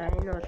энэ бол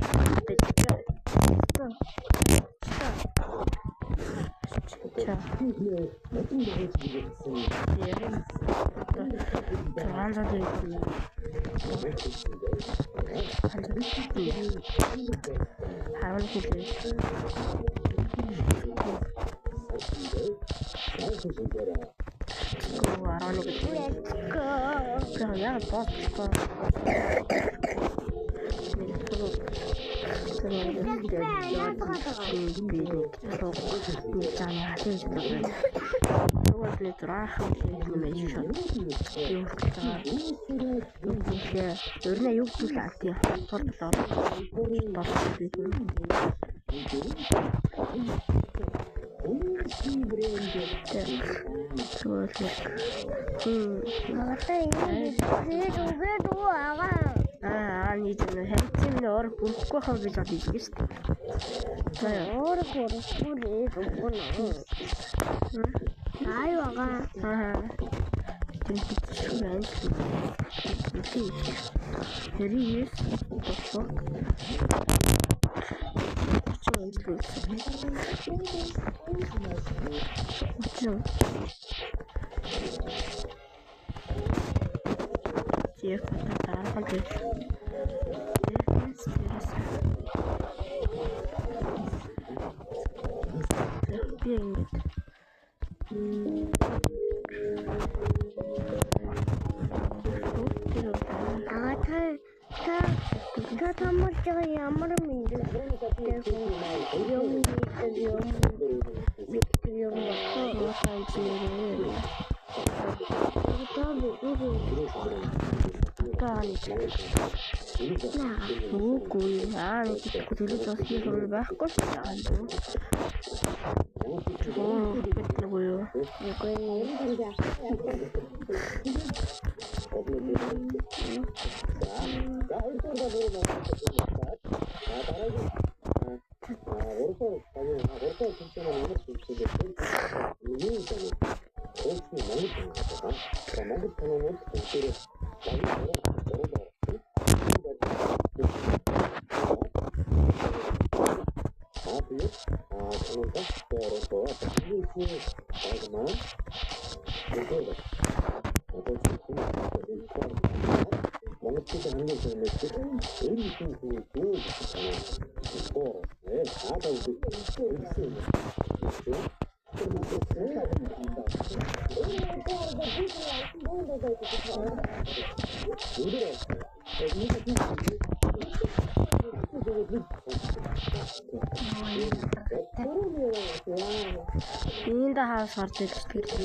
in the house or the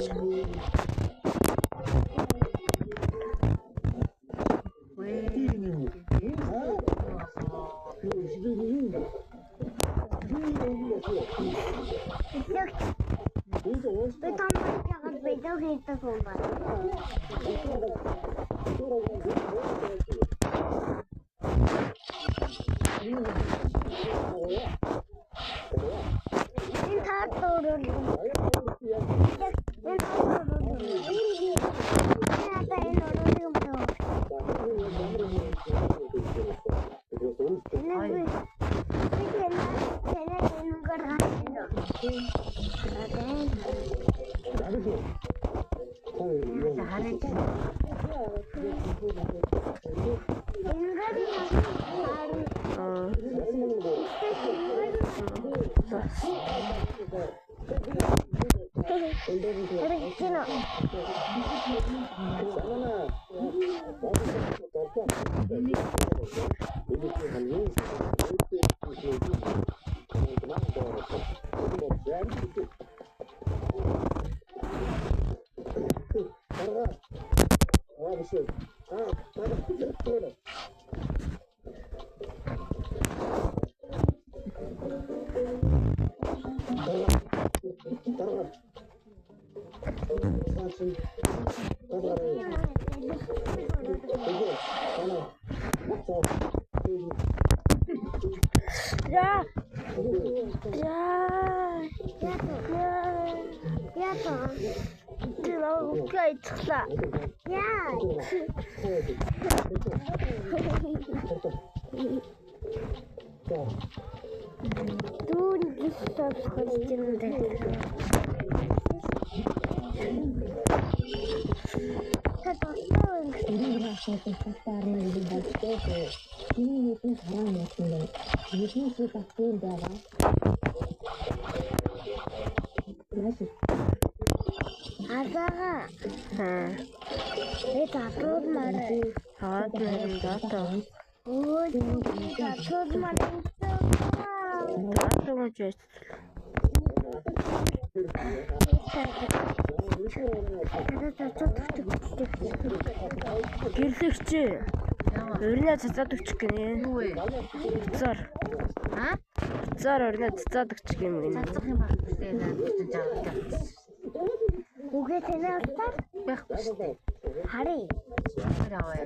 ini itu sekarang mungkin ini kita pun dalam masih Азаа. Татууд мараа. Хаад дата. Өө татууд мараа. Татууд ч. Гэрлэгч. Өрнө цацаад өгчих гинэ. Юу вэ? Зар. Зар өрнө цацаад өгчих юм гинэ. Цацах юм байна. Тэгээд жаа. Үгүй тэнэ утаа. Байхгүй шүү дээ. Харъя. Хараа.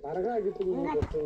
Дарагаа гэдэг нь болсон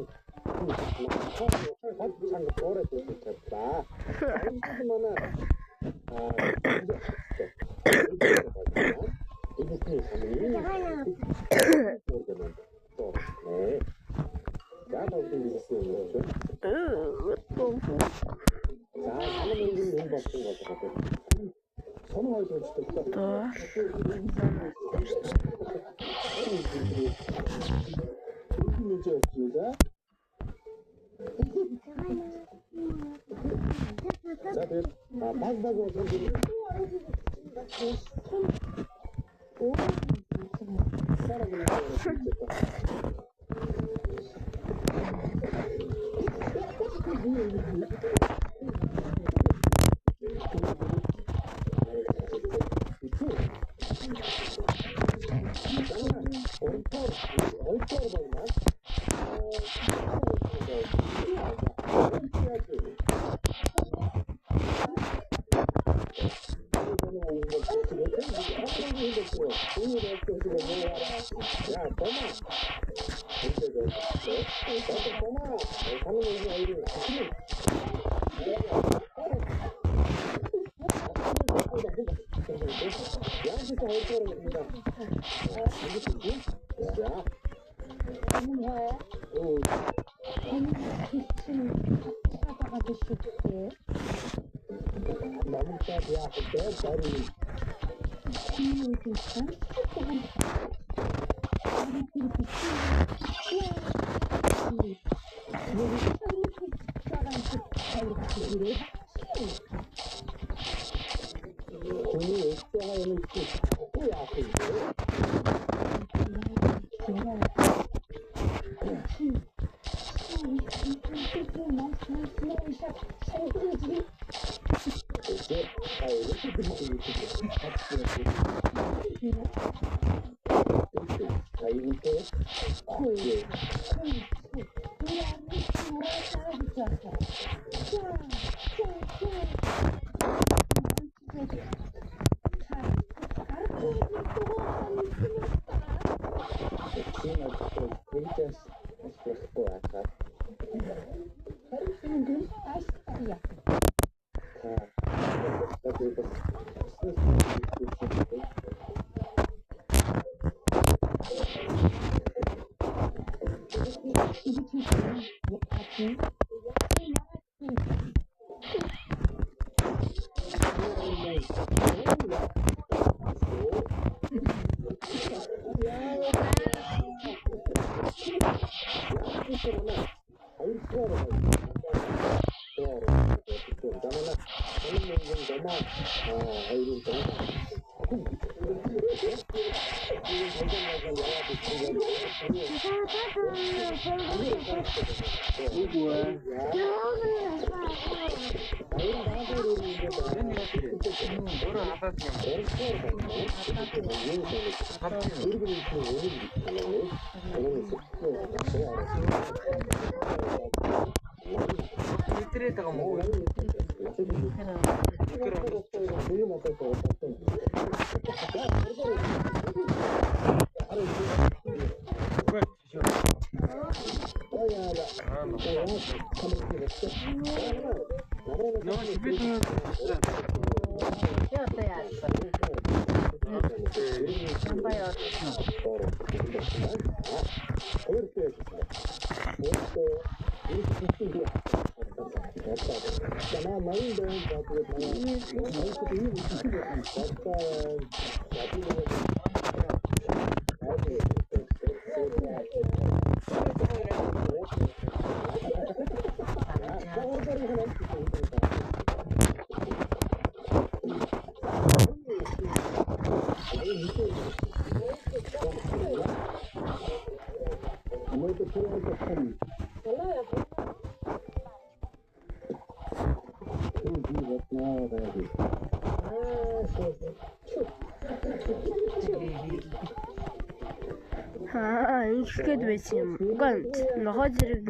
Ингээд байсан юм. Гэнт нохоо зэрэг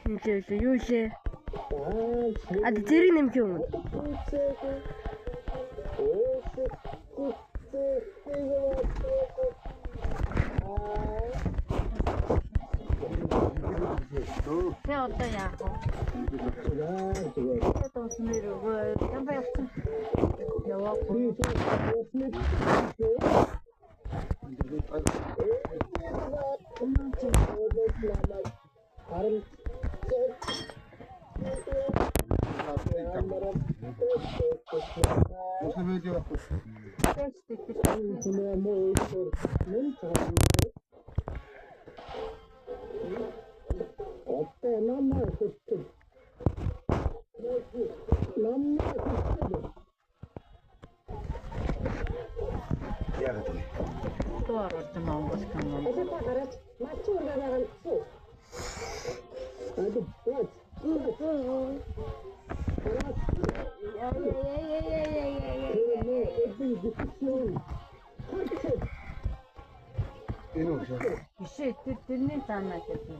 нэлээ юу лээ. А зэрэг нэмэх юм. Тэ одоо яах вэ? Тэгээд уснэр өгөө. Ямар явсан? Яваагүй. Ишээ тэрний цаанаа гэдэг.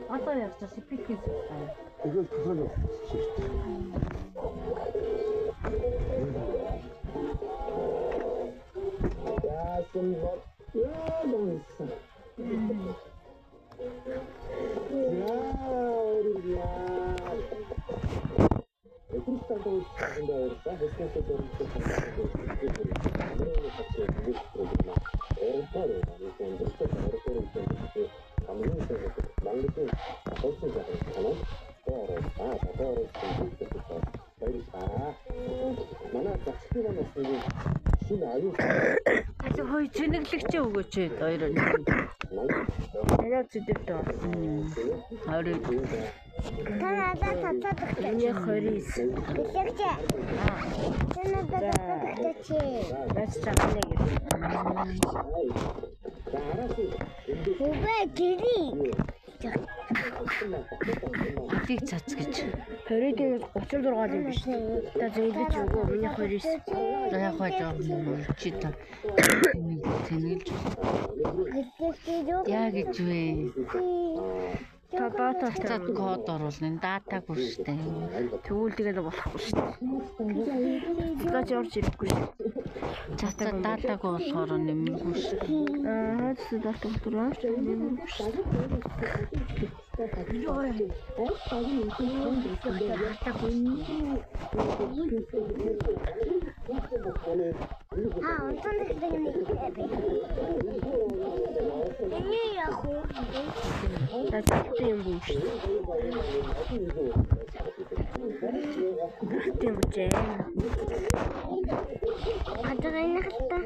Одоо явчихсан пикэс. 이걸 그걸로 아주 거의 진흙릭지 오겠지 너희는. 내가 지들도. 아리. Мне хрис. Тийг цацгаж. 20-ийн 36 юм биш. Та зөвлөж өгөө миний хрис. Яг хойж чи та. Тэнэлж. Яг гэж вэ. Та дата Цад код оруулна. Датаг хүрштэй. тэгвэл тэгээд болохгүй шүү дээ. Дата орж ирэхгүй шүү. Цад датаг болохоор нэмэхгүй шүү. Хаац дата хүрээ нэмэхгүй шүү. Тийм үү. Тийм үү. Адагайнах та.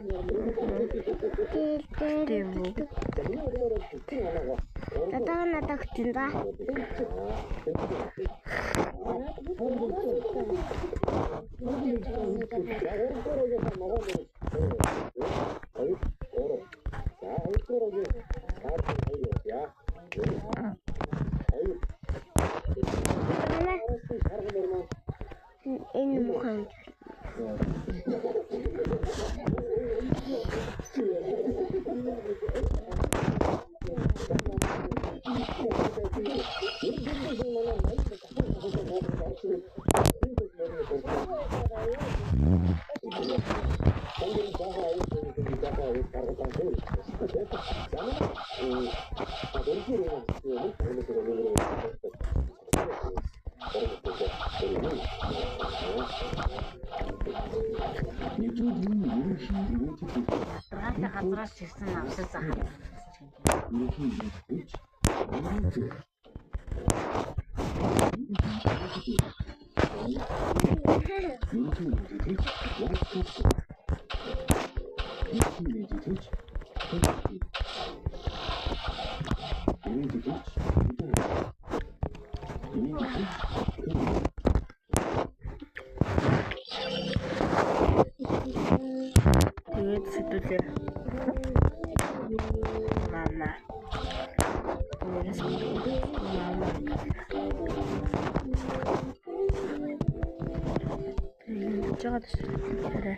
Тийм үү. Татаа надад хүчинда. Энэ мухан. Гадаа газраас ирсэн авсаа захад. Тэгээд сэдвээ. Мана. Жаад арай.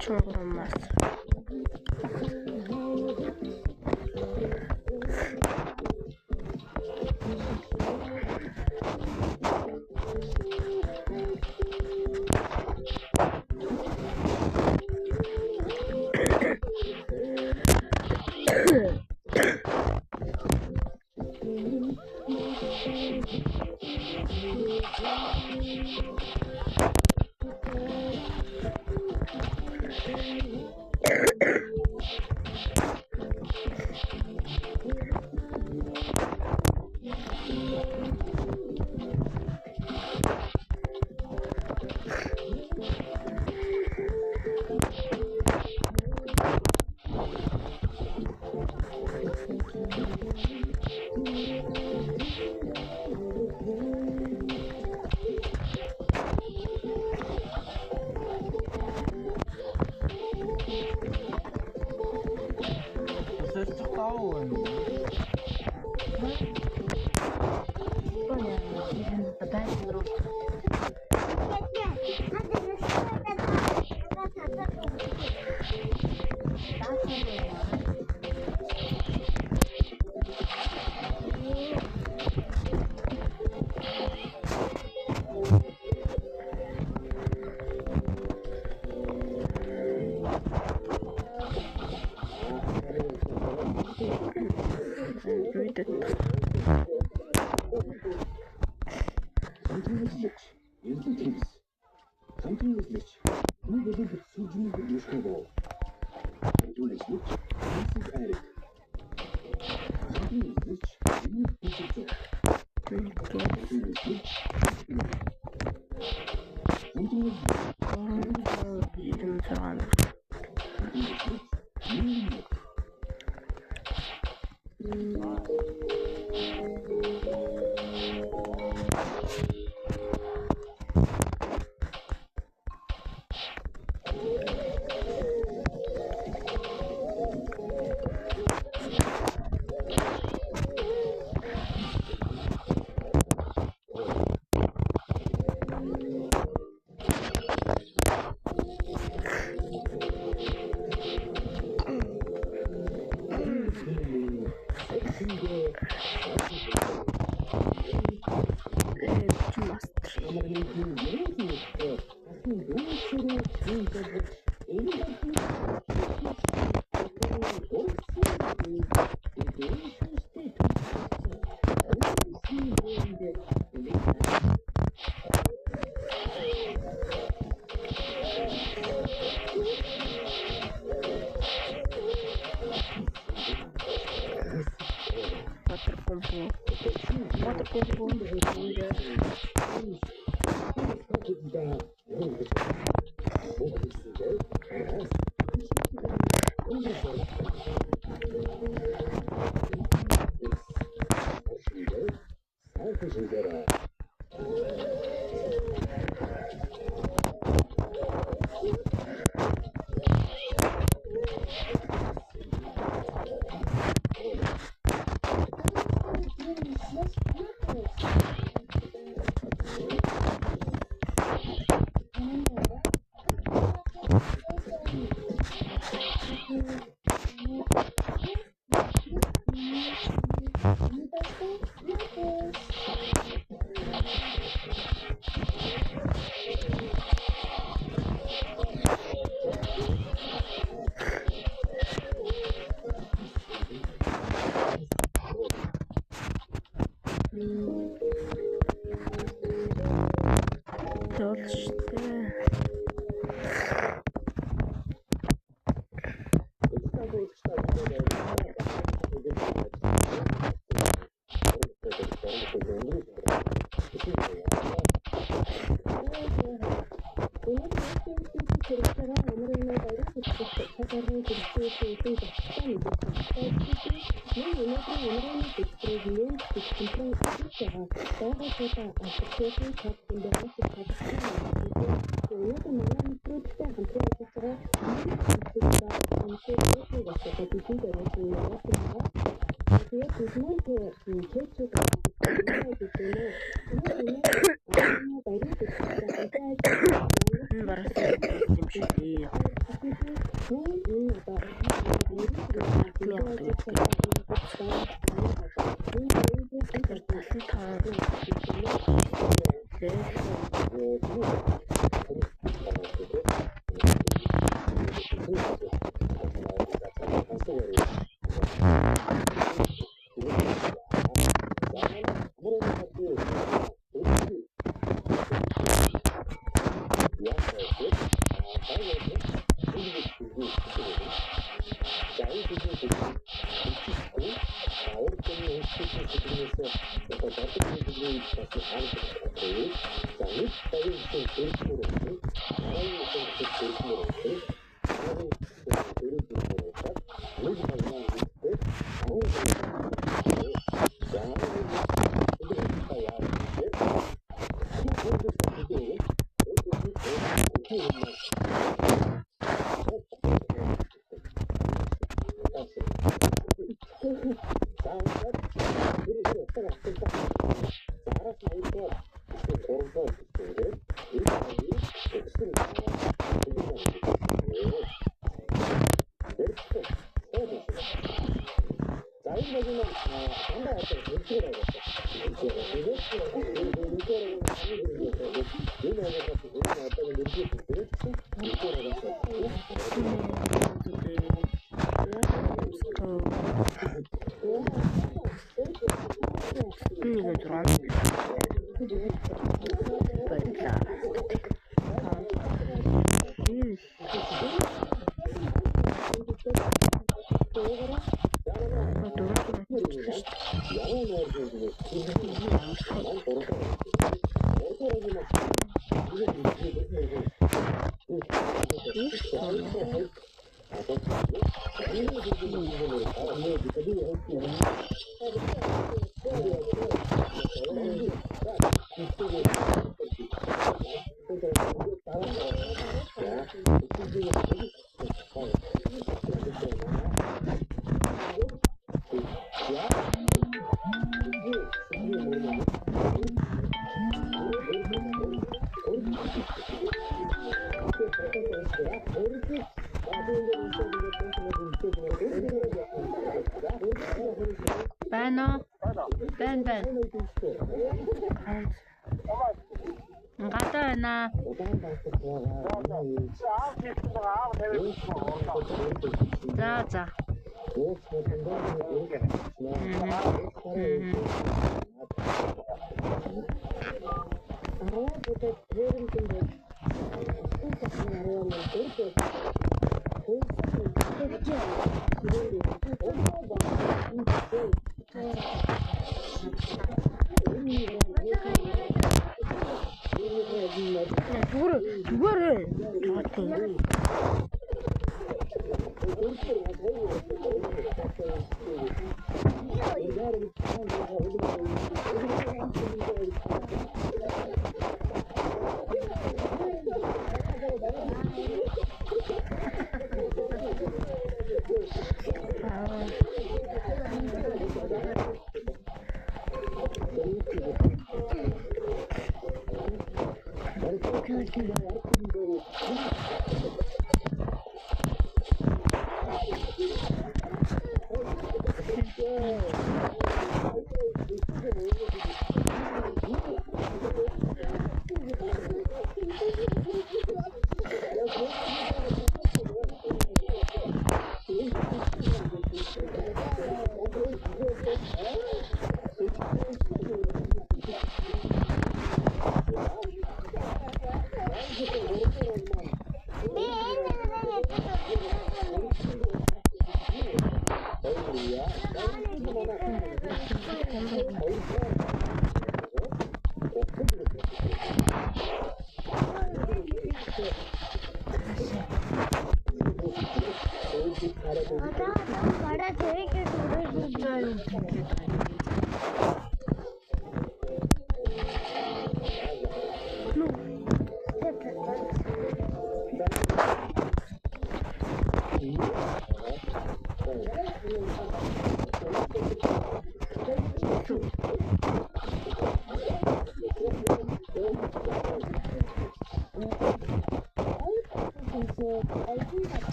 Чорномас.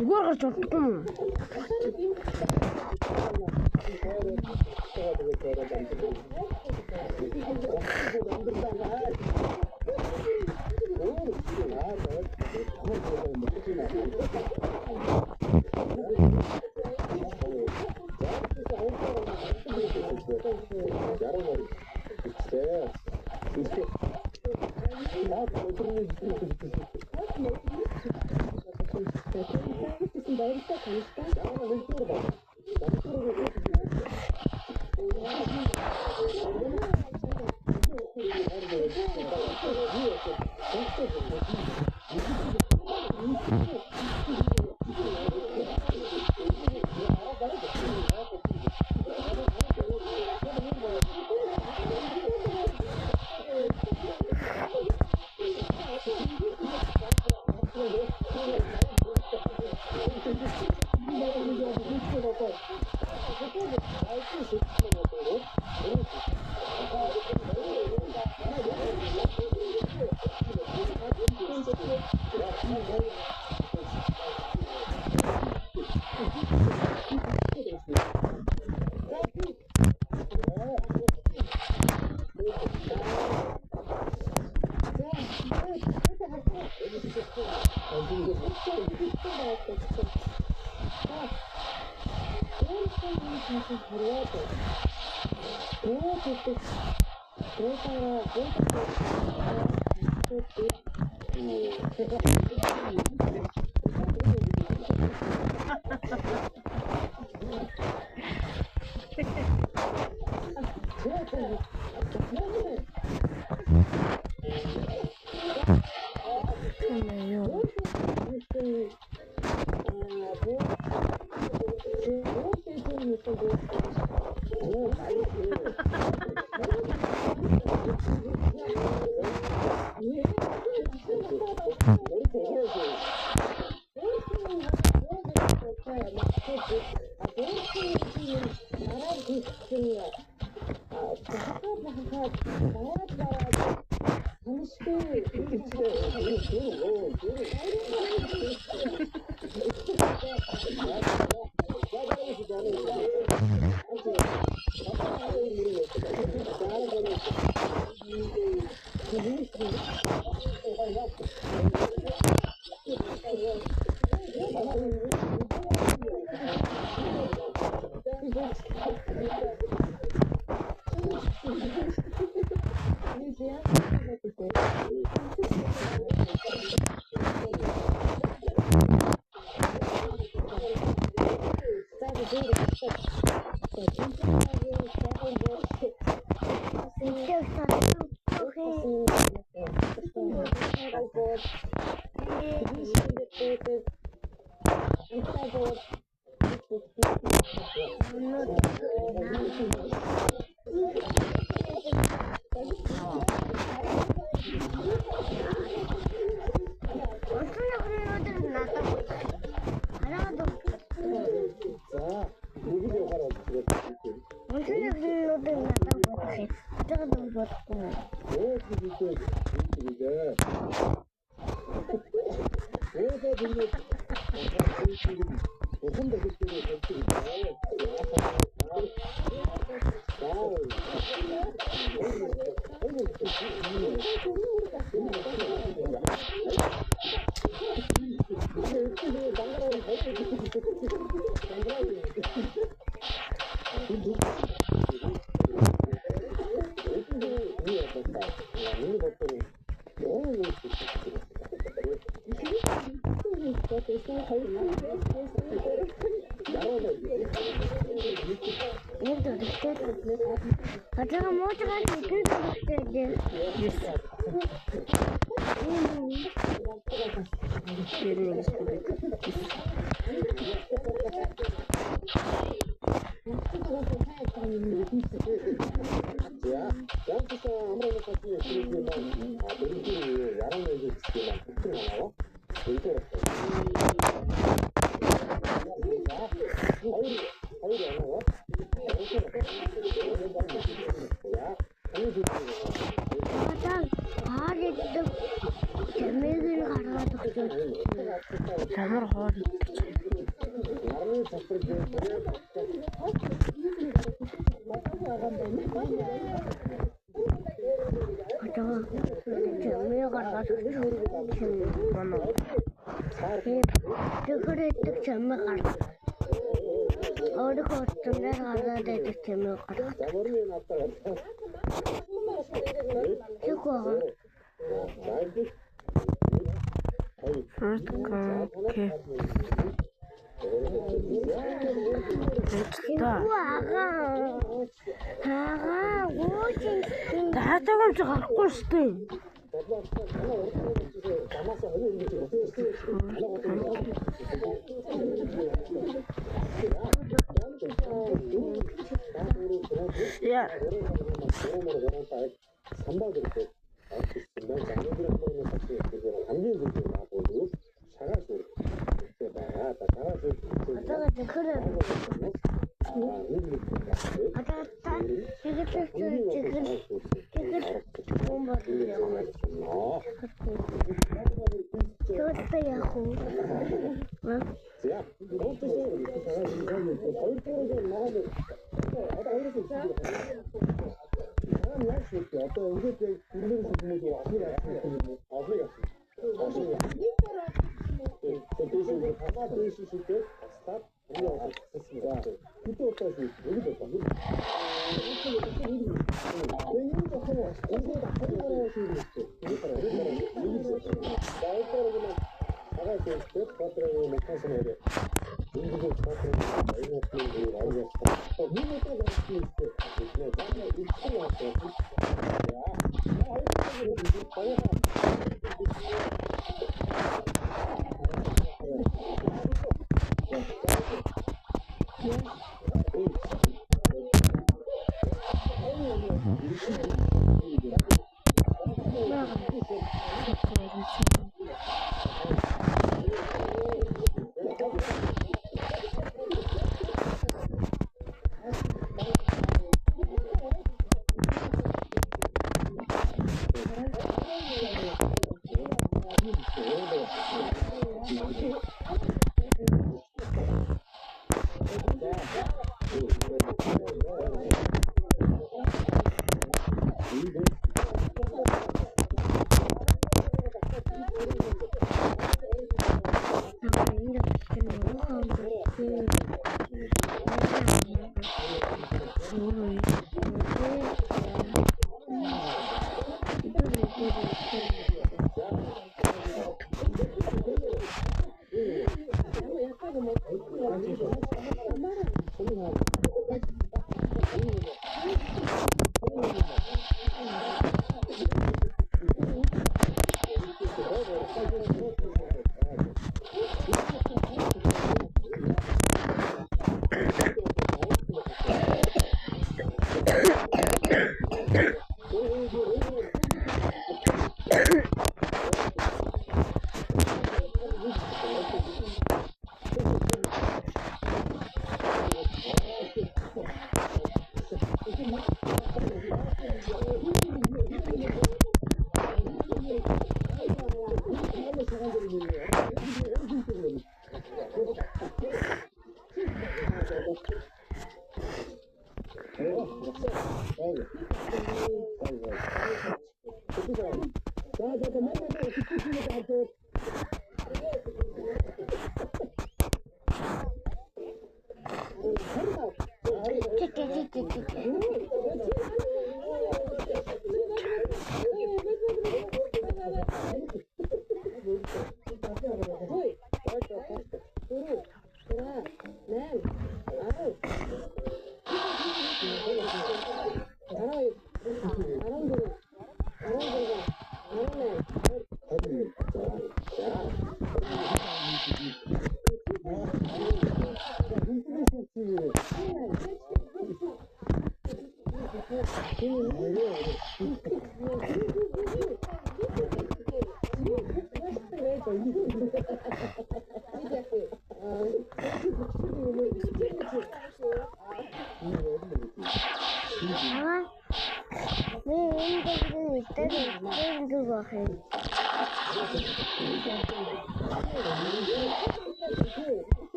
зүгээр гарч олдохгүй юм.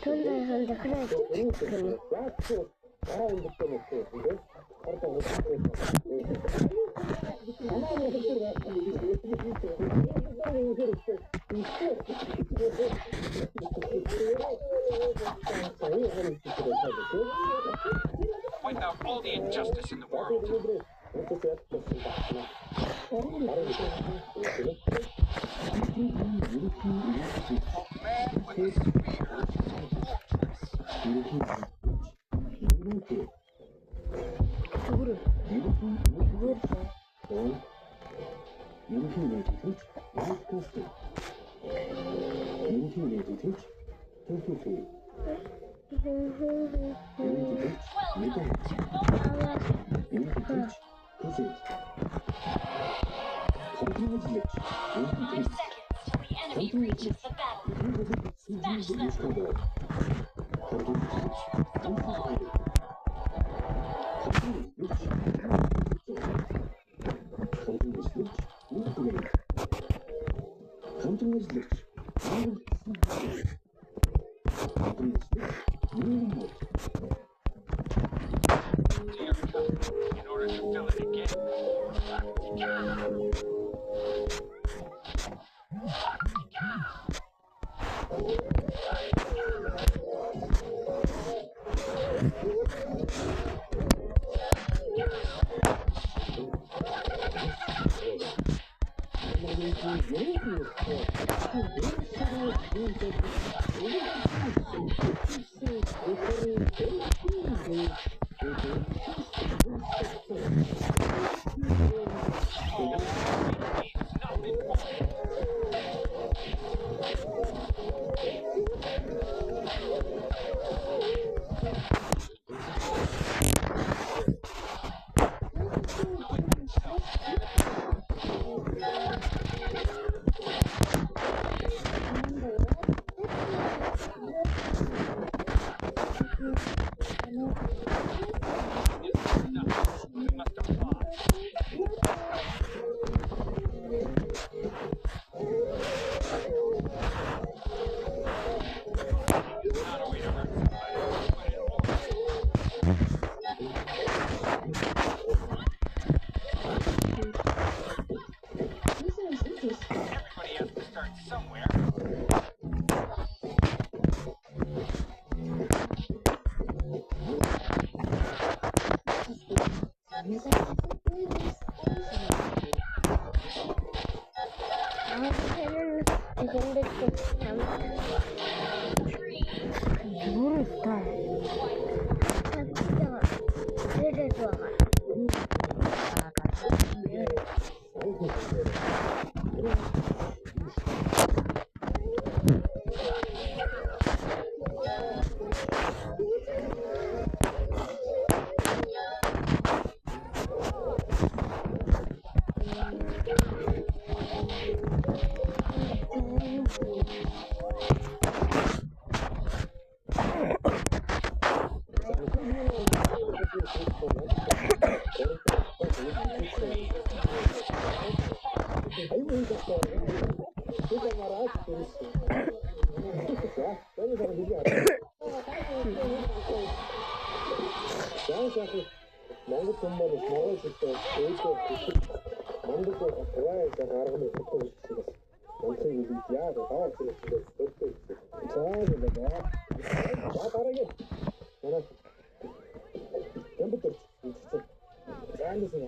Тундрын захирал Point out all the injustice in the world. In order to fill it again. We must apply. It's not a way to hurt somebody, but it always everybody has to start somewhere. Монгол хүмүүс Монгол хэлтэй Монгол хаваа гаргах нь хэвээр байна. Монголын хэлийг яа даваа хэлээ өөртөө. Дараагийн. Манай компьютер заансан.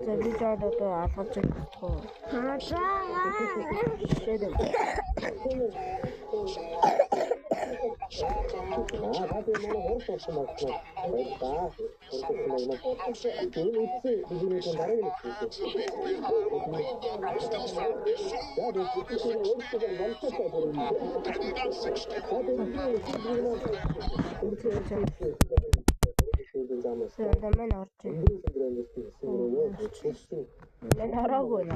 За би жаад одоо алгаж өгөх. Шэдэм. Мен орж. Мен хараагүй нэ.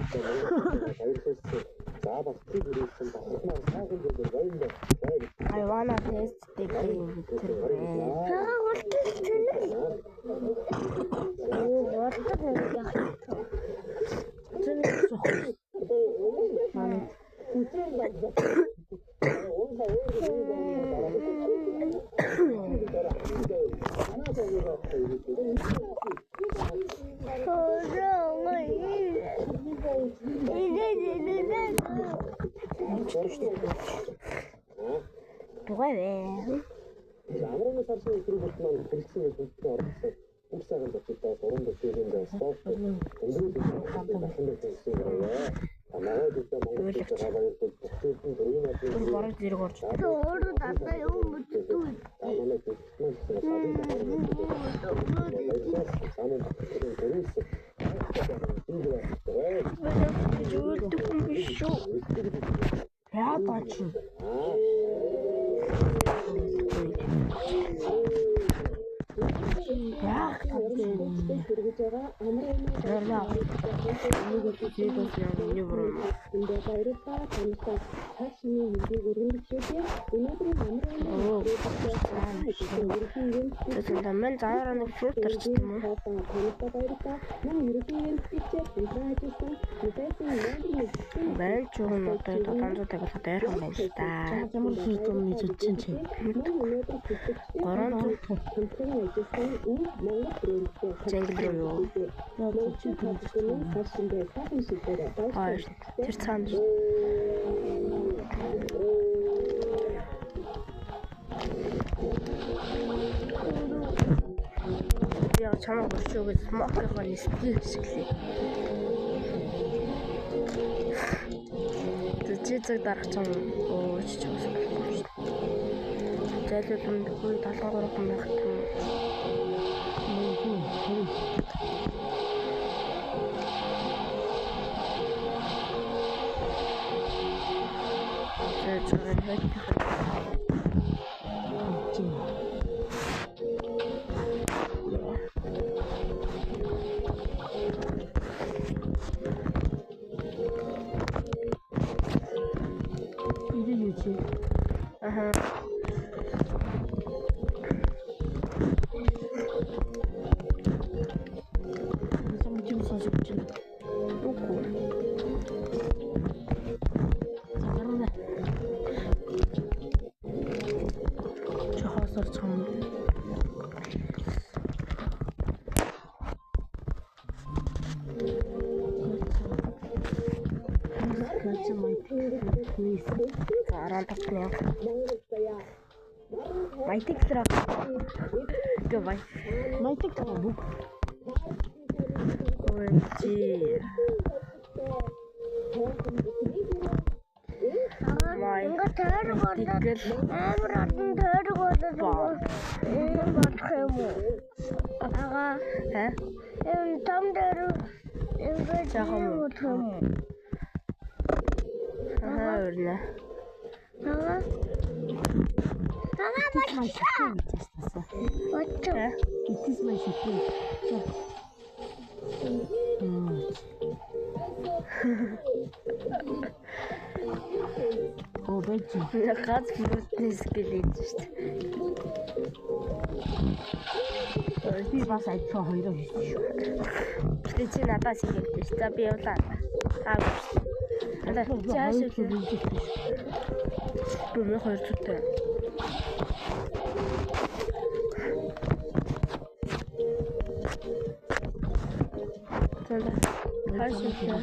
I wanna taste the game. Тугай вэ? Амрын сарсын өдрүүд маань хэрэгцээ хүнтэй орсон. Үсээгэн зочдоо уран бүтээлийн спорт өндөр дахин хийсэн гэрээ. Намайг дэвтэ Монгол байранд бүхтэн дөрвийн ажил Бараг зэрэг орж. Өөрөө датаа юу мэдтгүй. Мен заараа нэг фрут тарчсан юм уу? Бэл чуун одоо 700 тагс дайрхан байна л да. Ямар фрут юм хийж чинь чи. 300 Зэнгэл рүү юу? Тэр цаана я чамаа борчоогоо смокийнхоо нислээ хэсгэлээ. Зэцэг дарах чам өөч чамс. Зайлууд үндгүй 73 хүн байх юм. босорч юм. Аран тапны. Майтик трак. Давай. Майтик трак. Ой, Ингээ тойрог ордод амар ордон тойрог ордод энэ бодох юм уу? Ага. Энэ том дээр ингээ жаахан бодох юм уу? Орно. Ага. Ага бачаа. Бачаа. It is my secret. Оо бэч. Гац бүртнэс гэлээд шүү дээ. Би бас ажил хоёроо хийсэн шүү. Гэтэ чи надаас хийгдэж шүү. За би явлаа. Ада чааш үү. Бүүмэ хоёр зүгтэй. Хайшаа.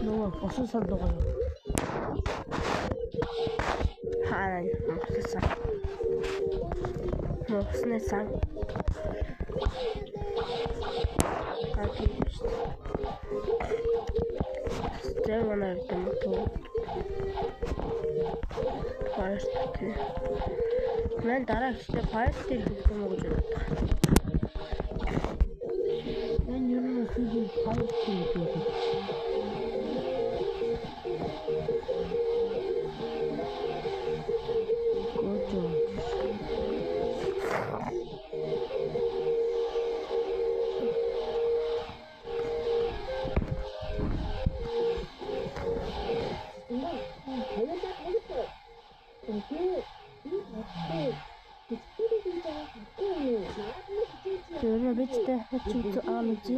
Нөө босон санд байгаа. Хаа босон. Босноо сан. Апиш. Зэвнаар тэмтүү. Фаст. Мен дараа ихтэй фаст хийх юм уу гэж боддог. Мен юу нэг зүйл фаст хийх. Тэрэ биттэй хэвчээ аамжи.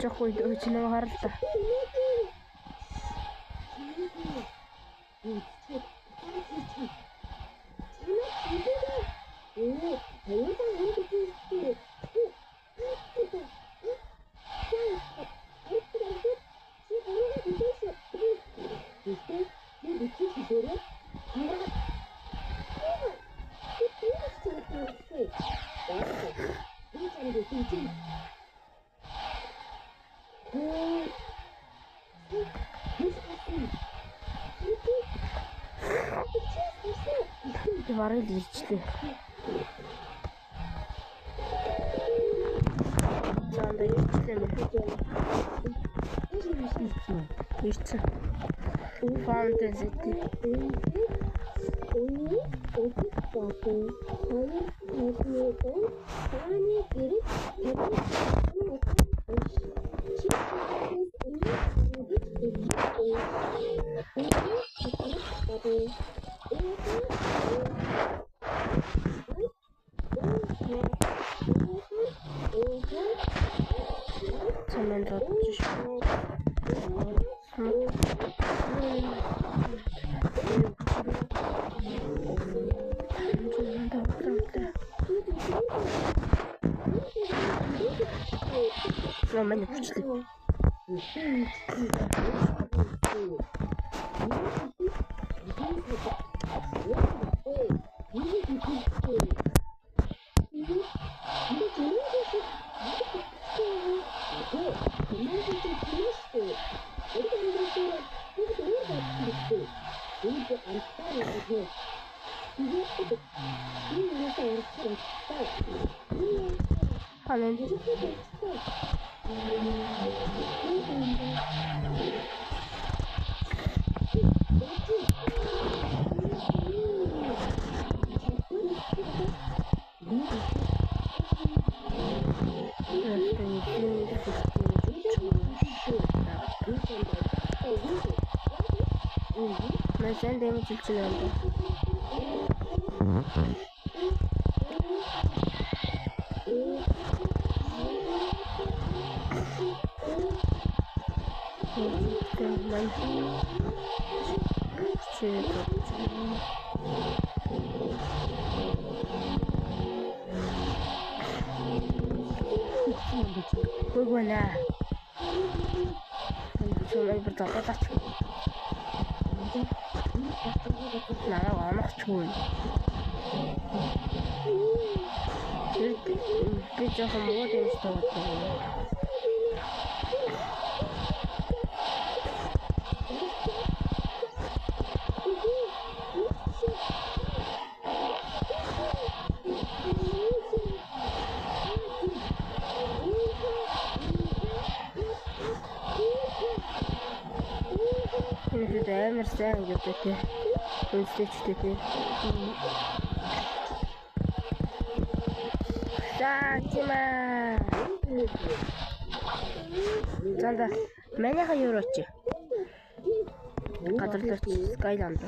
Жохоо өч нэг харалтаа. Барыг ирчлээ. Занда ирчлээ. Ирсэн. Фаунтен зэти. Мен впечатлен. Энд амттай гэдэг. Энэ юусаа урагшаа. Халин. Sen de mi çilçilendi? Gue lah. Cuma berdoa tak. 나랑 안 좋은. 그래서 뭐가 되고 싶어 같아. 그래서 내가 쓰는 게 어떻게? Ölçüdeki. Saçma. Занда меняха юрочи. Кадрлар Скайланда.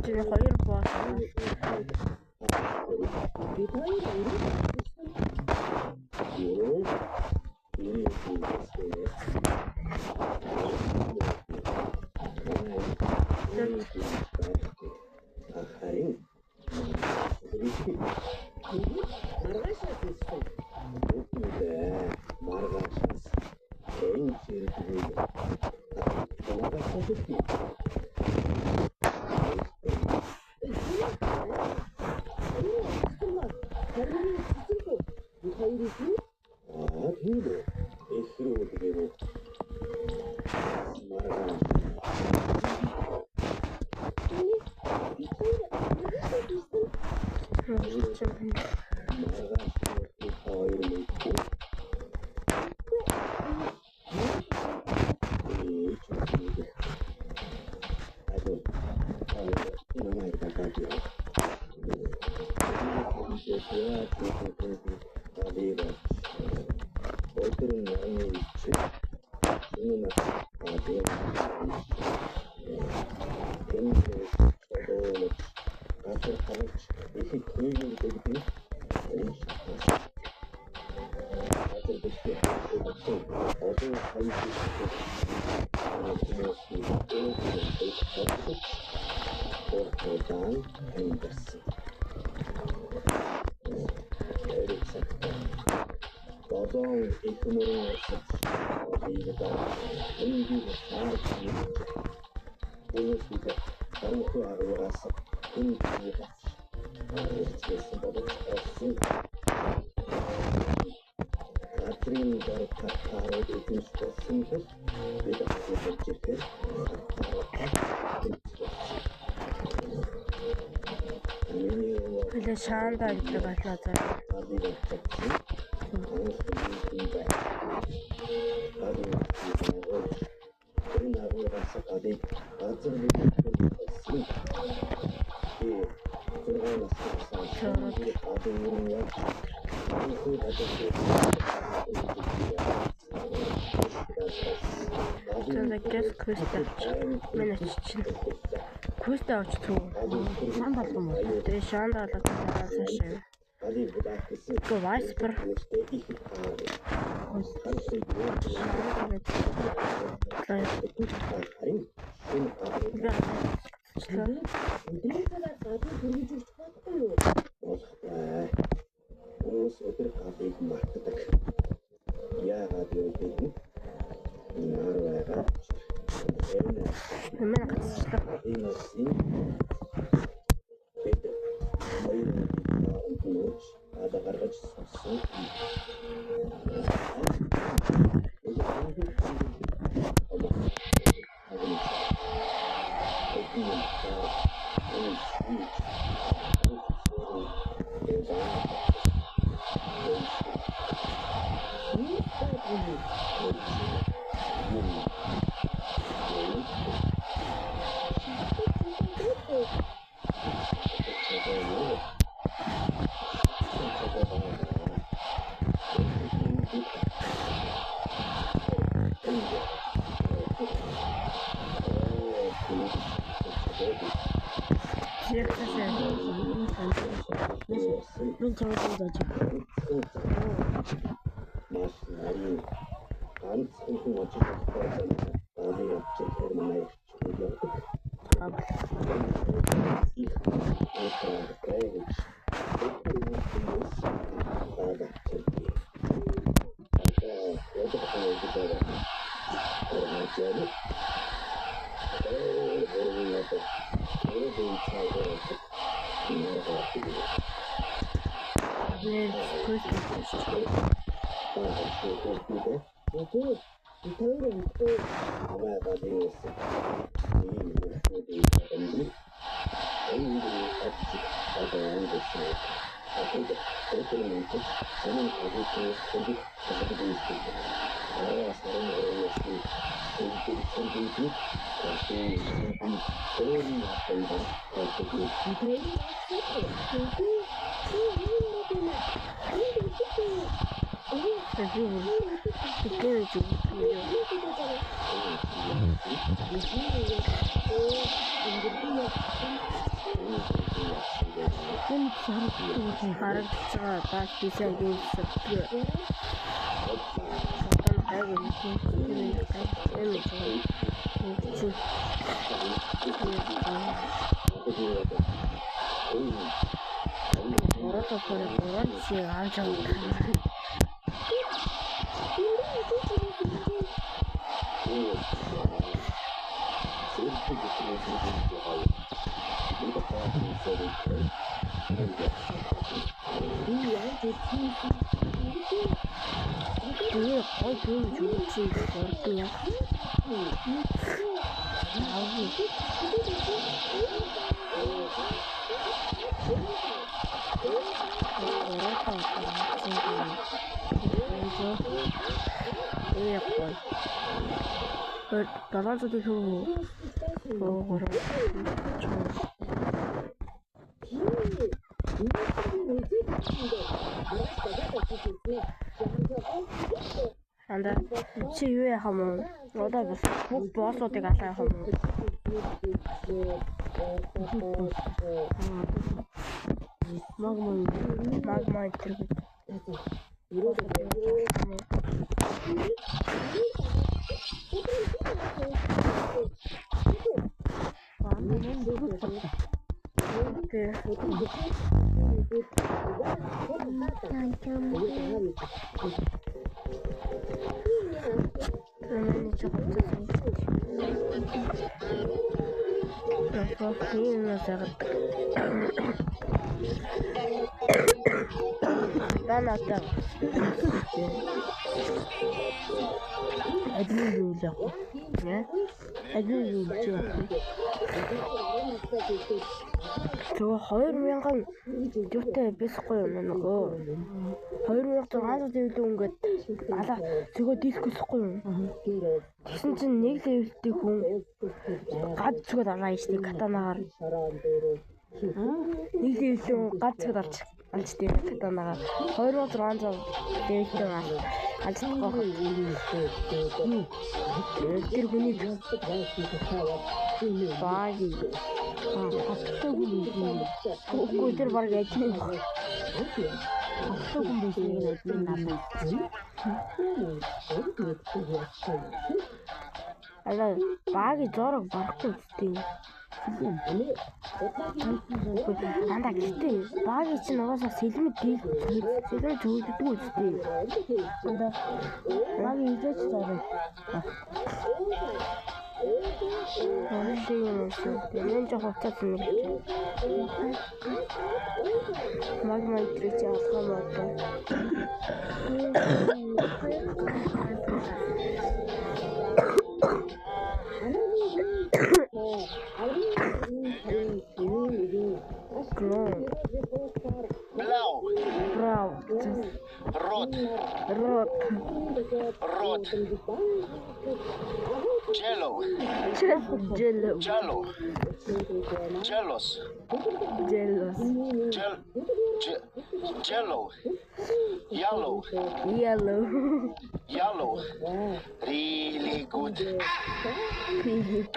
Şimdi hayır bu aslında. Bir de şahanda gitti başladı. Sonra Газ квест авч. Мен очиж. Квест авч туу. Сан болгоом уу? Тэгээ шаанд болоод цаашаа. Го вайспер. Хүмүүс өдөр галыг мартдаг. Яагаад гэвэл наар байгаа. Мен гацчлаа. Ада гаргаж сонсон. Мен чамд зааж. Маш нарийн ганц хүн очиж байгаа. Аагийн авчих хэрнээ явдаг. Их гайвч. Харагдцгаа бааш бисаа гээсэв. Тэгээ гой юм зүгчийн бордын яг. Далаазад их Анда чи юу яах юм уу? Одоо бас бүх боссуудыг алаах юм уу? Магма тэр Баната. Админлээ. Админлээ. Тэгээ 2000 юутай бисгүй юм нөгөө 2600 дэвлээ ингээд алаа зөвхөн дискусгүй юм. Тэгсэн чинь нэг левелтэй хүн гад зүгт алаа ийштэй катанагаар нэг левелтэй гад зүгт алж Анчтай катанагаа 2600 дээвтэй алцгаа. Тэр хүний баги. Хатгүй тэр баг ажил. Хатгүй хүн биш нэг ажил надад. Алаа баги зорог барахгүй үстэй. Анда гэхдээ баги чинь угаасаа сэлмэд зөвлөдөг үстэй. Анда баги идэж зарах. Мен жоо хуцаад нэг. Магма итрич алхамаа. Blau. Брау. Rot. Рот. Rot. Jello. Jello. Jello. Jellos. Jealous. Jello. Yellow. Yellow. Yellow. Really good.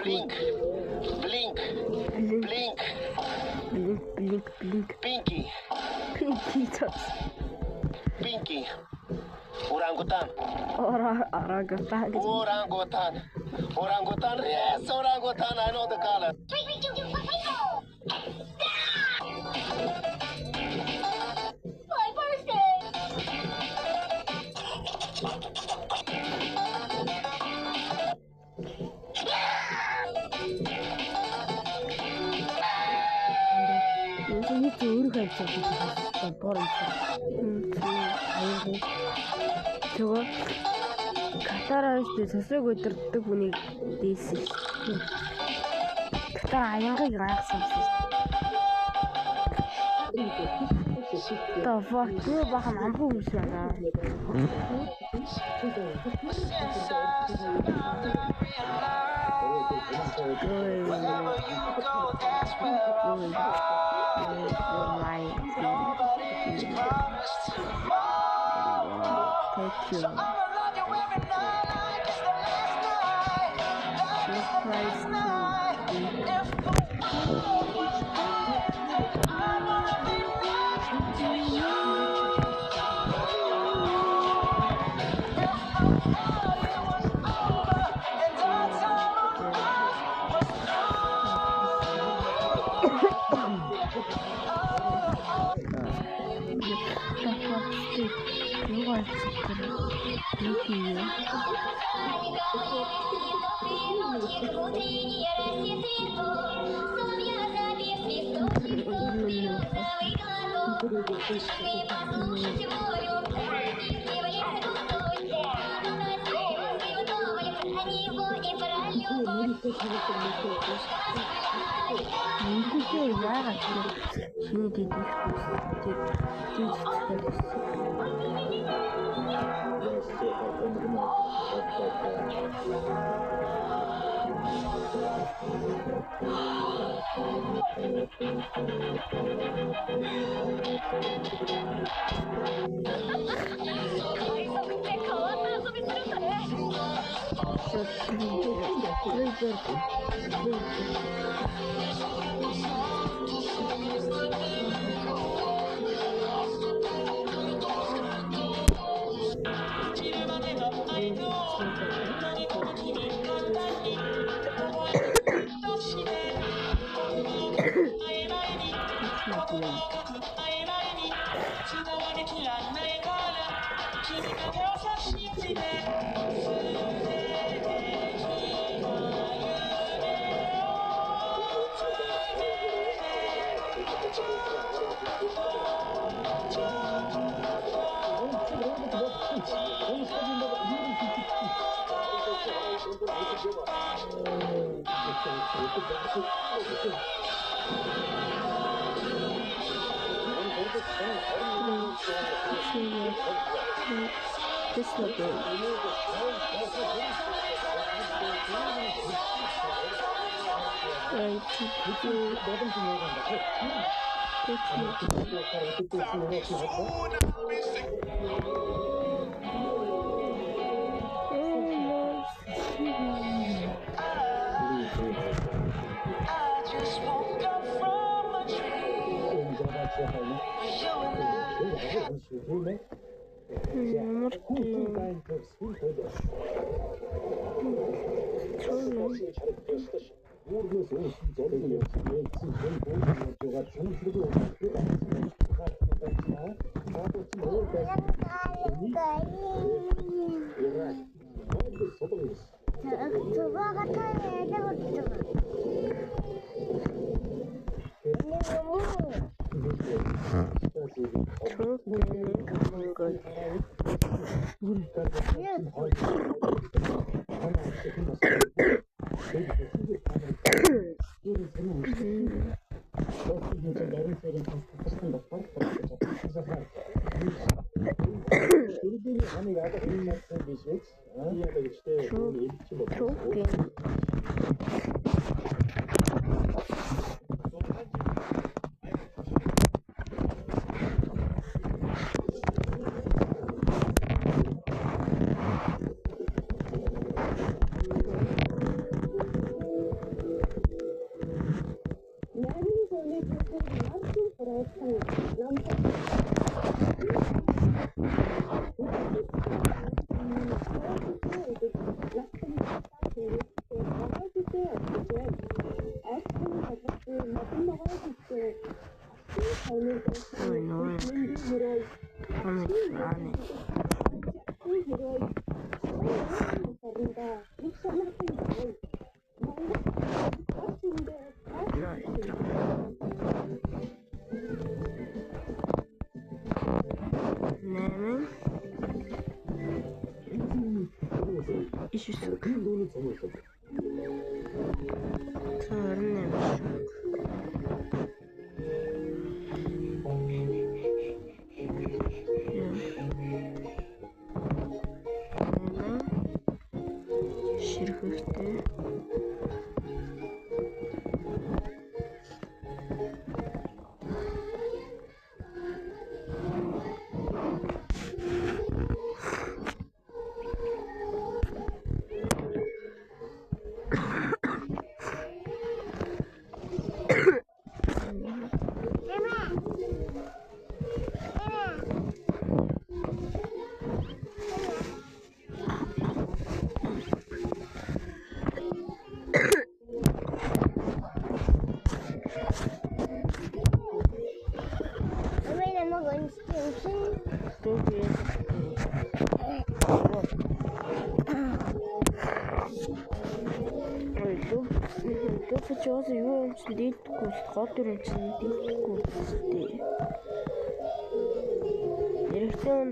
Blink. Blink. Blink. Blink. Pinky. Pinky toes. Pinky. Orangutan. Orangutan. Orangutan. Orangutan. Yes, orangutan. I know the color. My birthday! Ini curi kan kompor itu. Coba Катар авьяастай цэцэг өдөртдөг хүнийг дээсэн. Катар аянгыг гайхсан шүү. Та фактуу бахан амгүй хүмүүс байна.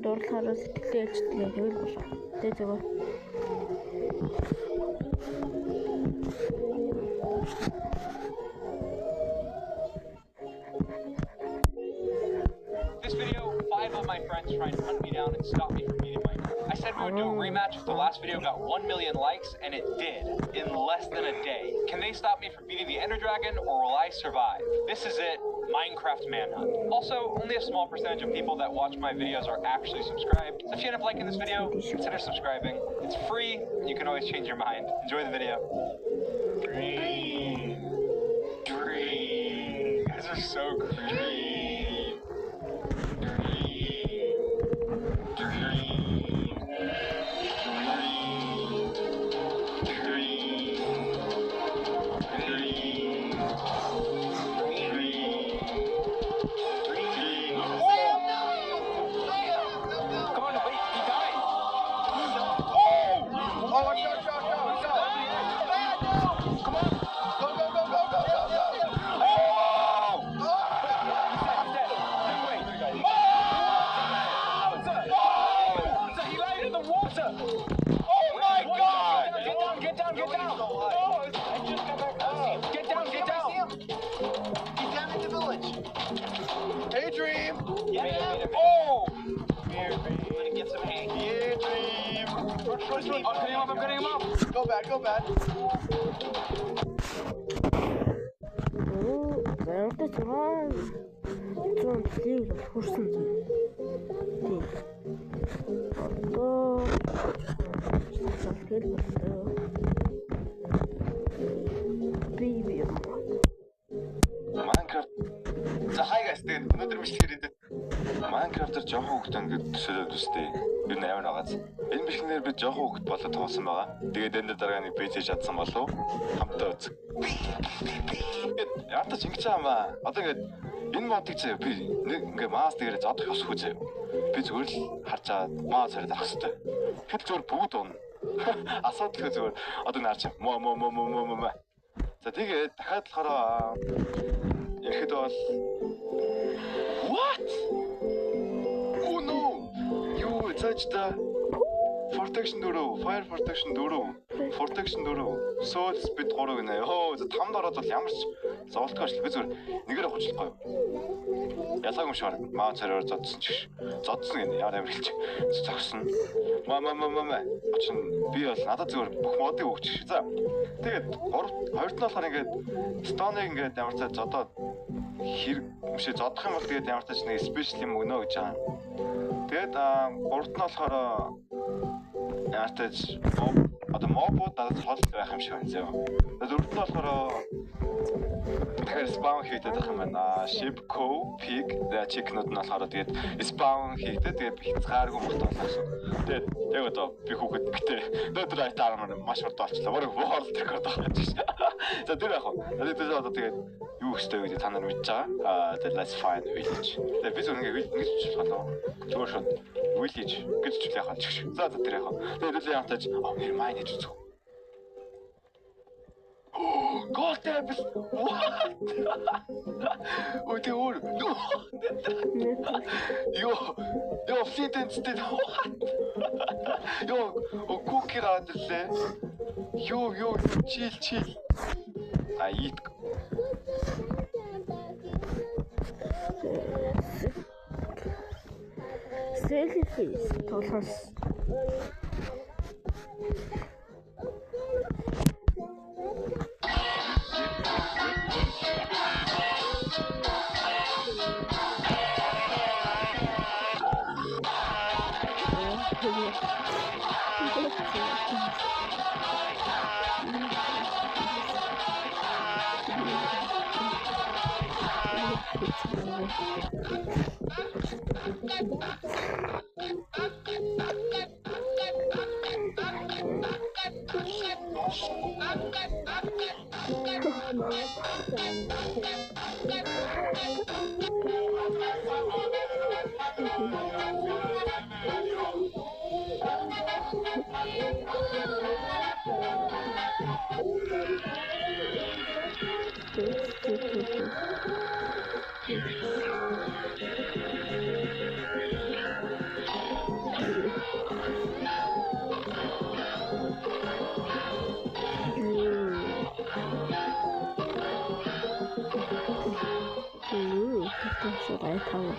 дурлахаараа сэтгэлээ ээлжтэй тэгэл болох. Тэ зүгээр. This video, 5 of my friends tried to hunt me down and stop me from beating Mike. I said we would do a rematch if the last video got 1 million likes, and it did, in less than a day. Can they stop me from beating the Ender Dragon, or will I survive? This is it. Minecraft Manhunt. Also, only a small percentage of people that watch my videos are actually subscribed. So if you end up liking this video, consider subscribing. It's free, and you can always change your mind. Enjoy the video. Green. Green. You guys are so green. Green. Green. I'm getting him up. Go back. Зарим 100 левел хүрсэн зүйл. Тийм. Одоо тэгэл болтой. Baby. Minecraft. За hi guys, тэгээд өнөөдөр бичлэгээр ирээд Minecraft-аар жоохон хөвгтөн гэж төсөөлөд үстэй. Юу нээр байгааз. Энэ бичлэгээр би жоохон хөвгт болоод тоосон байгаа. Тэгээд энэ дараа нэг бийж чадсан болов. Хамтаа үзэг. Яатаж ингэж аамаа. Одоо ингээд энэ модыг заяа би нэг ингээ маас дээрээ зодох ёсгүй заяа. Би зүгээр л харж аваад маа цараад авах хэрэгтэй. Хэд зүгээр бүгд уун. Асуудал зүгээр одоо наарч мо. За тэгээд дахиад болохоор ихэд бол What? Oh no. Юу цаачта Protection 4, Fire Protection 4, Protection 4, Soul Speed 3 гинэ. Йоо, за 5-д ороод бол ямар ч зовлтгүй ажил би зүгээр нэгээрээ хучлахгүй. Ялгаагүй шаар маа цараар зодсон ч. Зодсон гинэ. Яа амар хэлчих. Зогсон. Маа. Очин би бол надад зүгээр бүх модыг өгчих. За. Тэгээд 2-т нь болохоор ингээд Stone-ыг ингээд ямар цаа зодоод хэрэг мшээ зодох юм бол тэгээд ямар ч нэг спешиал юм өгнө гэж байгаа. Тэгээд 3-т нь болохоор яартаж одоо мобууд надад хол байх юм шиг байна зөө. Тэгээд 4-т нь болохоор тэгэхээр spawn хийдэг байх юм байна. Sheep, cow, pig, chicken-ууд нь болохоор тэгээд spawn хийдэг. Тэгээд хязгааргүй мохтой болох гэсэн. Тэгээд яг одоо би хүүхэд гэтээ өнөөдөр айтаар маш урд болчихлоо. Өөрөө world record авчихсан. За тэр яг хөө. Одоо тэгээд юу гэжтэй гэдэг та нар мэдж байгаа. Тэгээд let's find village. Тэгээд би зөв ингэж болоо. Зүгээр шууд village гэж хэлэх хаалч. За тэр яг хөө. Тэгээд л яантаж нэр майн гэж үзв. God damn it! What? Ой тэ өөр. Yo, flint and steel. What? Yo, cookie раадэлээ. Yo, chill. А eat. Selfies толгоос. Should I come?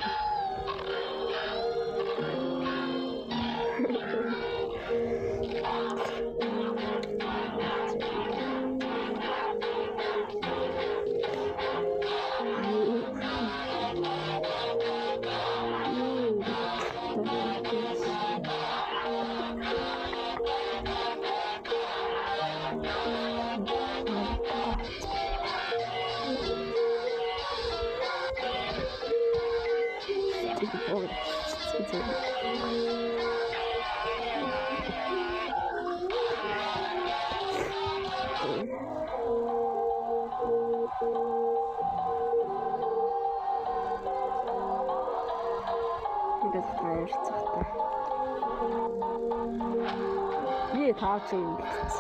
Ие таач юм бич.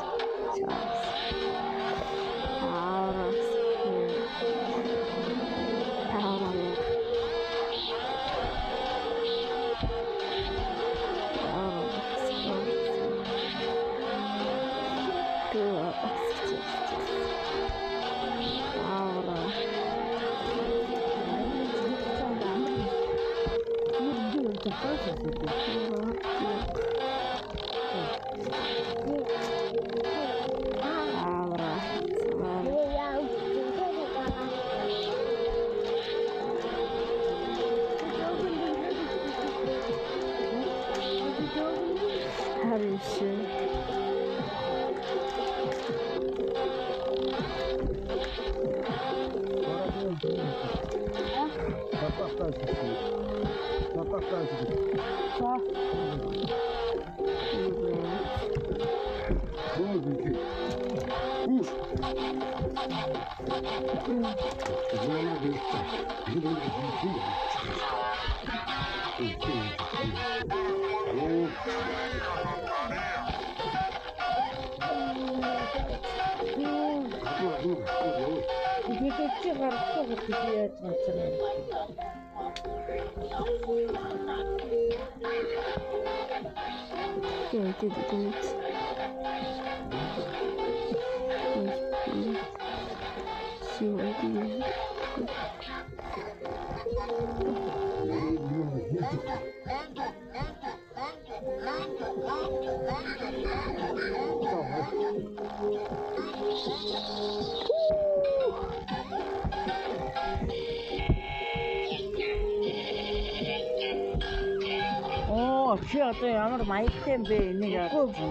Чи одоо ямар маягтай юм бэ? Энийг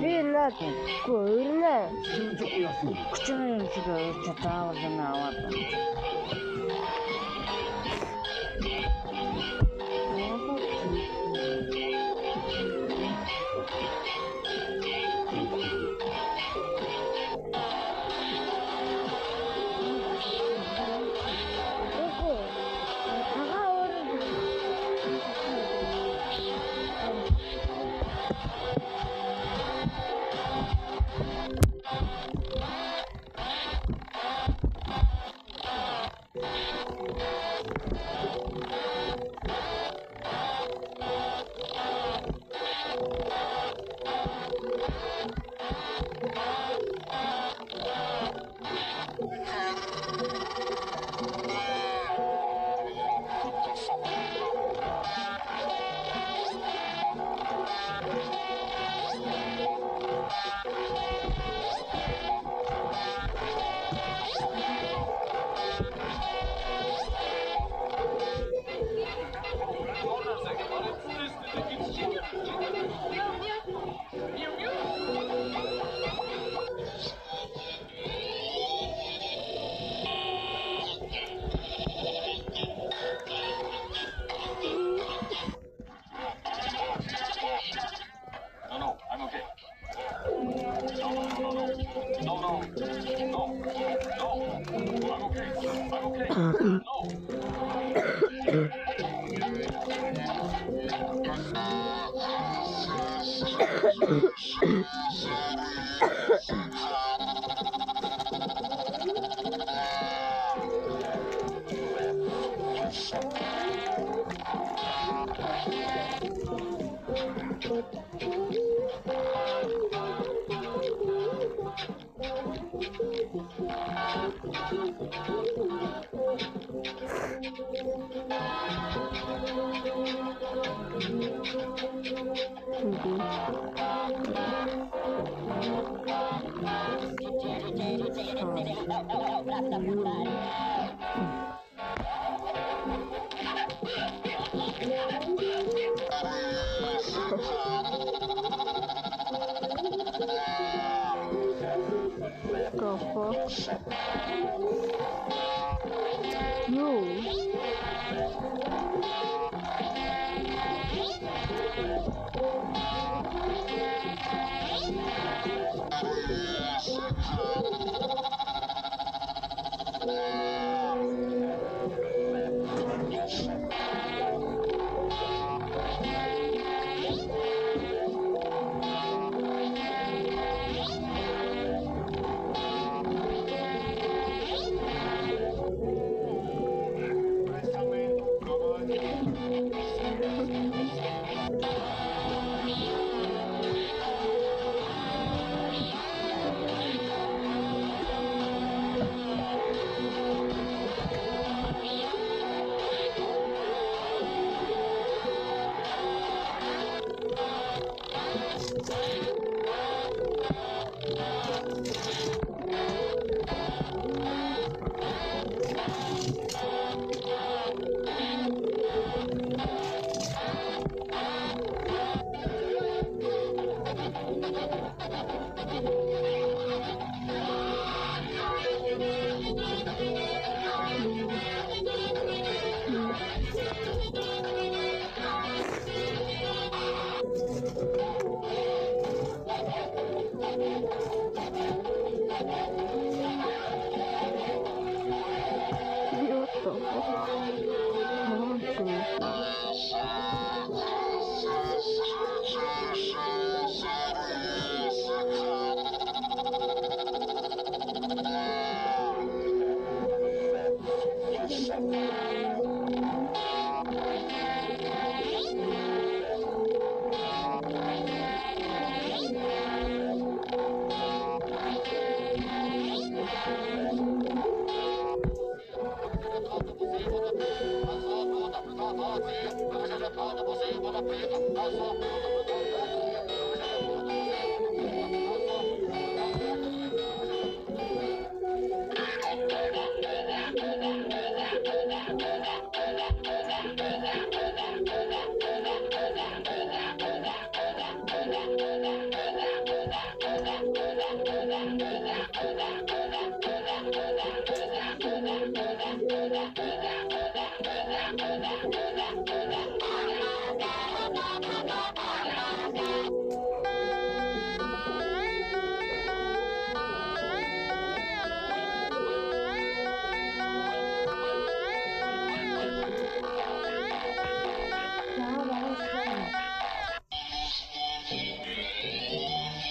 Би наад гөрнө. хүчээр чатаавал наваад.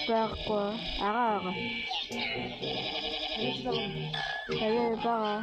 Байхгүй. Агаа. Тавиа байгаа.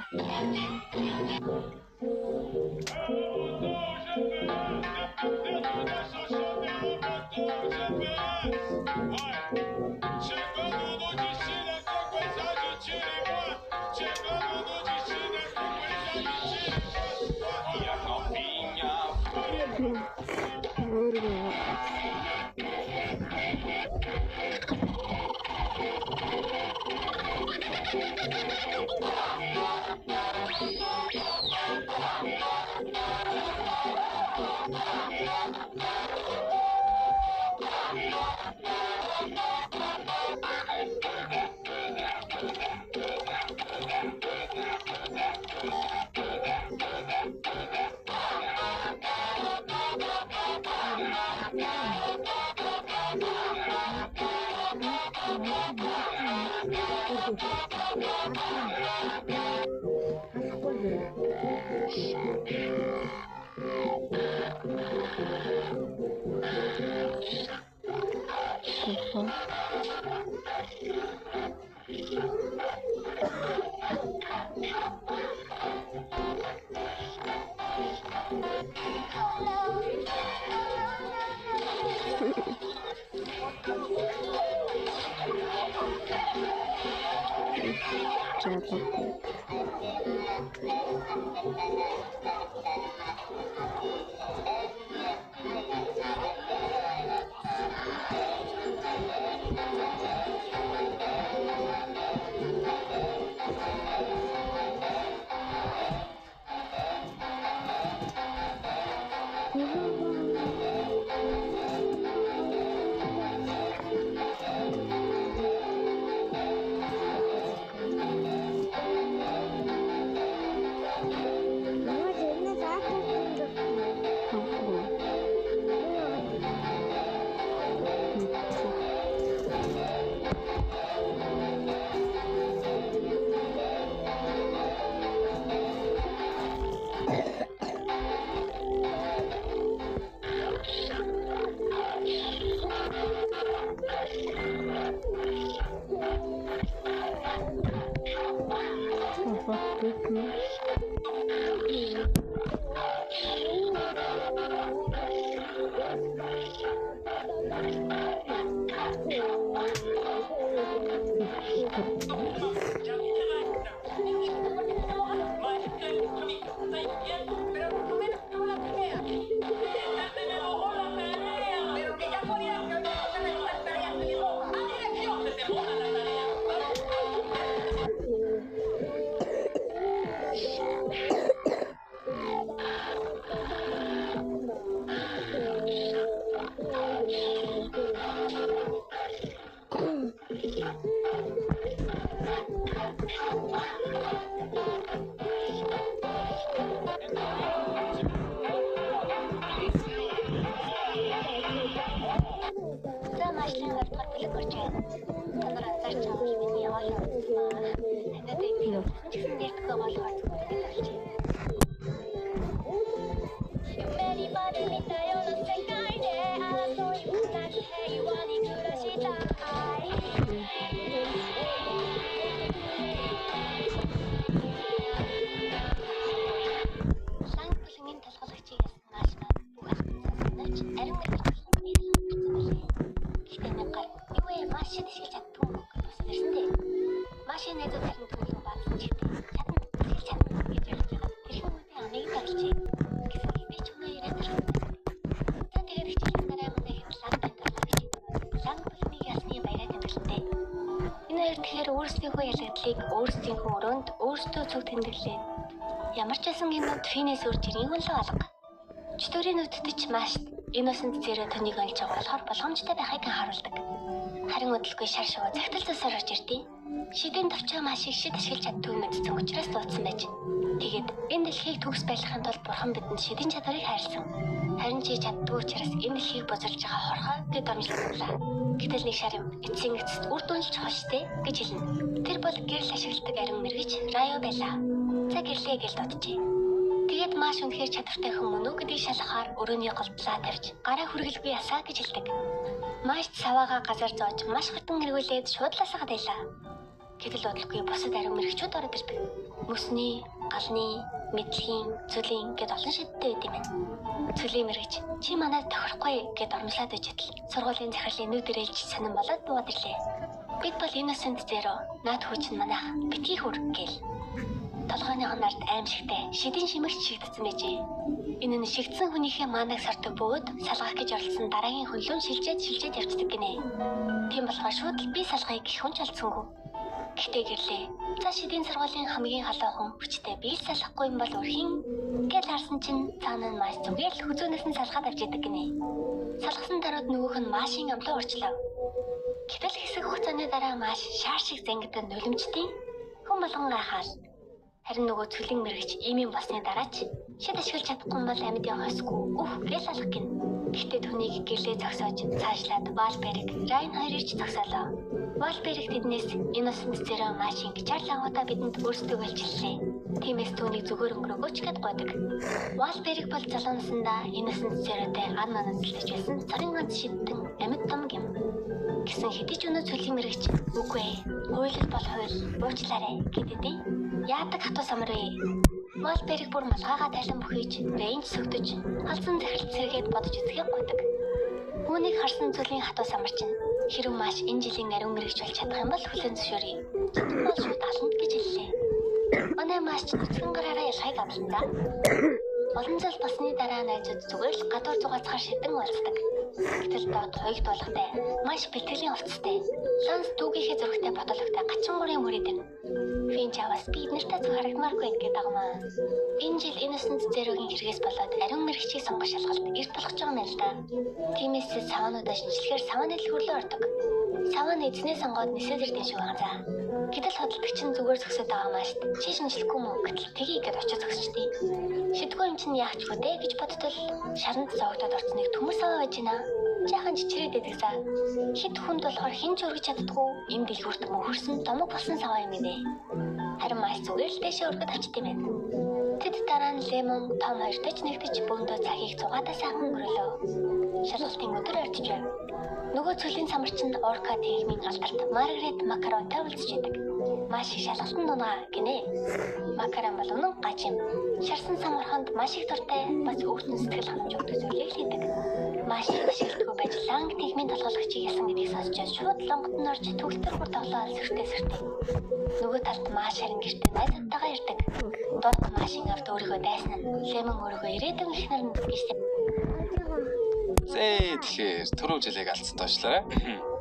ажиллажээ. Гэсэн хэвээ ч өнөө ирээд байна. За тэгээд хичээлийн дараа манай хэд ланганд орлогч. Ланг бүлмийг ясны баяраа тэмдэглэнтэй. Энэ хоёр тэгэхээр өөрсдийнхөө ялгдлыг өөрсдийнхөө өрөөнд өөрсдөө цуг тэмдэглээ. Ямар ч байсан гинүүд финес үрж ирэн л алга. Чөтгөрийн нүдтэй ч маш Innocent зэрэг төнийг олж байгаа болохоор болгоомжтой байхыг харуулдаг. Харин өдөлгүй шар шувуу загтал цусаар орж ирдیں۔ Шидийн товчоо маш их шид ашиглаж чаддгүй мэдсэн учраас дуудсан байж. Тэгээд энэ дэлхийг төгс байлгахын тулд бурхан бидэнд шидийн чадварыг хайрлсан. Харин чи чаддгүй учраас энэ дэлхийг бузарж байгаа хорхоо гэд амжилтлаа. Гэтэл нэг шар юм эцсийн эцэст үр дүнлж байгаа штэ гэж хэлнэ. Тэр бол гэрэл ашигладаг ариун мэрэгч Райо байлаа. За гэрлээ гэж дуудчихъя. Тэгээд маш үнэхээр чадвартай хүн үү гэдгийг шалгахаар өрөөний голдлаа тавьж гараа хүргэлгүй ясаа гэж хэлдэг. Маш саваагаа газар зоож маш хурдан эргүүлээд шуудлаасаа байлаа. Гэтэл бодлохгүй бусад ариун мэрэгчүүд ороод ирдэг. Мөсний, галны, мэдлэгийн, цөлийн гэд олон шидтэй байд юм байна. Цөлийн мэрэгч чи манайд тохирохгүй гэд ормлаад ижил сургуулийн захирлын нүд ирээлж сонирн болоод буугаад ирлээ. Бид бол Innocent Zero наад хүчин манайх битгий хүр гээл. Толгойн нарт аимшигтай шидийн шимэгч шигдсэн байжээ. Энэ нь шигдсэн хүнийхээ маанаг сордог бөгөөд салгах гэж оролцсон дараагийн хөнлөн шилжээд явцдаг гинэ. Тийм болохоор шууд л би салгахыг гэх хүн ч алдсангүй. Гэхдээ гэрлээ. За шидийн сургуулийн хамгийн халуухан хүчтэй би л салахгүй юм бол өрхийн гэж харсан чинь цаана нь маш зүгээл хүзүүнээс нь салгаад авч идэг гинэ. Салгасан даруйд нөгөөх нь машин амлаа урчлаа. Гэтэл хэсэг хугацааны дараа маш шаар шиг зангидан нулимчдیں۔ Хүн болгон гайхаал. Харин нөгөө цөлийн мэрэгч ийм болсны дараа ч шид ашиглаж чадахгүй бол амьд явахсгүй гэж алах гин. Гэхдээ түүнийг гэрлээ зогсоож цаашлаад Валберг, Райн хоёрыг ч зогсоолоо. Валберг тэднээс Innocent Zero маш их чарлаагуудаа бидэнд өөрсдөө гэлжиллээ. Тиймээс түүнийг зүгээр өнгөрөөгөөч гэд гойдог. Валберг бол залуунсандаа Innocent Zero-тэй ан манасэлж байсан царин ганц шидтэн амьд том юм. Гэсэн хэдий ч өнөө цөлийн мэрэгч үгүй ээ. Хууль бол хууль, уучлаарай гэдэг. Яадаг хатуу самар вэ? Валберг бүр малгайгаа тайлан бүхийж, рейнж сөгдөж, халзан захирал сэргээд бодож үзэхийг гойдог. Үүнийг харсан цөлийн хатуу самар чинь хэрэв маш энэ жилийн ариун мэрэгч болж чадах юм бол хүлээн зөвшөөрье. Чидэн бол шууд ална гэж хэллээ. Манай маш ч нүцгэн гараараа ялхайг авлаа да. Олон жил болсны дараа найзууд зүгээр л гадуур зугаацгаар шидэн уулздаг. Гэтэл доод хоёрт болготой маш бэлтгэлийн хувцастай. Ланс дүүгийнхээ зурагтай ботологтой гачингуурын мөрөд ирнэ. Финч аваас би эднэртэй зөв харагдмааргүй гэдэг агмаа. Энэ жил Innocent Zero-гийн хэрэгээс болоод ариун мэрэгчийг сонгох шалгалт эрт болгож байгаа юм л да. Тиймээс саваануудаа шинжилгээр савааны дэлгүүрлөө ордог. Саваан эзнээ сонгоод нисэдэрдэн шүү байгаа за. Гэтэл хөдөлгөгч нь зүгээр зөксөд байгаа маш чи шинжилэхгүй мө гэтэл тгий гэд очиж зөксчтэй. Шидгүй юм чинь яах ч вэ гэж бодтол шаранд зоогдоод орцныг төмөр саваа байж гинэ. Жаахан чичрээд байдаг за. Хит хүнд болохоор хин ч өргөж чаддгүй энэ дэлгүүрт мөхөрсөн домог болсон саваа юм ээ. Харин маш зүгээр л дэшээ өргөд авчт юм байна. Тэд дараа нь Лемон том хоёртой ч нэгтэж бөөндөө цагийг цугаатаа сайхан өнгөрөөлөө. Шалгалтын өдөр орчиж байна. Нөгөө цөлийн самарч нь Орка техмийн алдарт Маргарет Макаронтай уулзж идэг. Маш их шалгалтын дунгаа гинэ. Макарон бол үнэн гаж юм. Шарсан самарханд маш их дуртай бас өөртөө сэтгэл ханамж өгдөг зүйлийг хийдэг. Маш их ашигладаг байж ланг техмийн толгойлогчийг ялсан гэдгийг сонсчод шууд лонгот нь орж төгөлтөр бүр тоглоод сэртэй. Нөгөө талд маш харин гэртээ найзтайгаа ирдэг. Доод машин авд өөрийгөө дайсан нь Лемон өөрийгөө ирээдүйн их нар гэж Тэгэхээр түрүү жилийг алдсан тоочлаарай.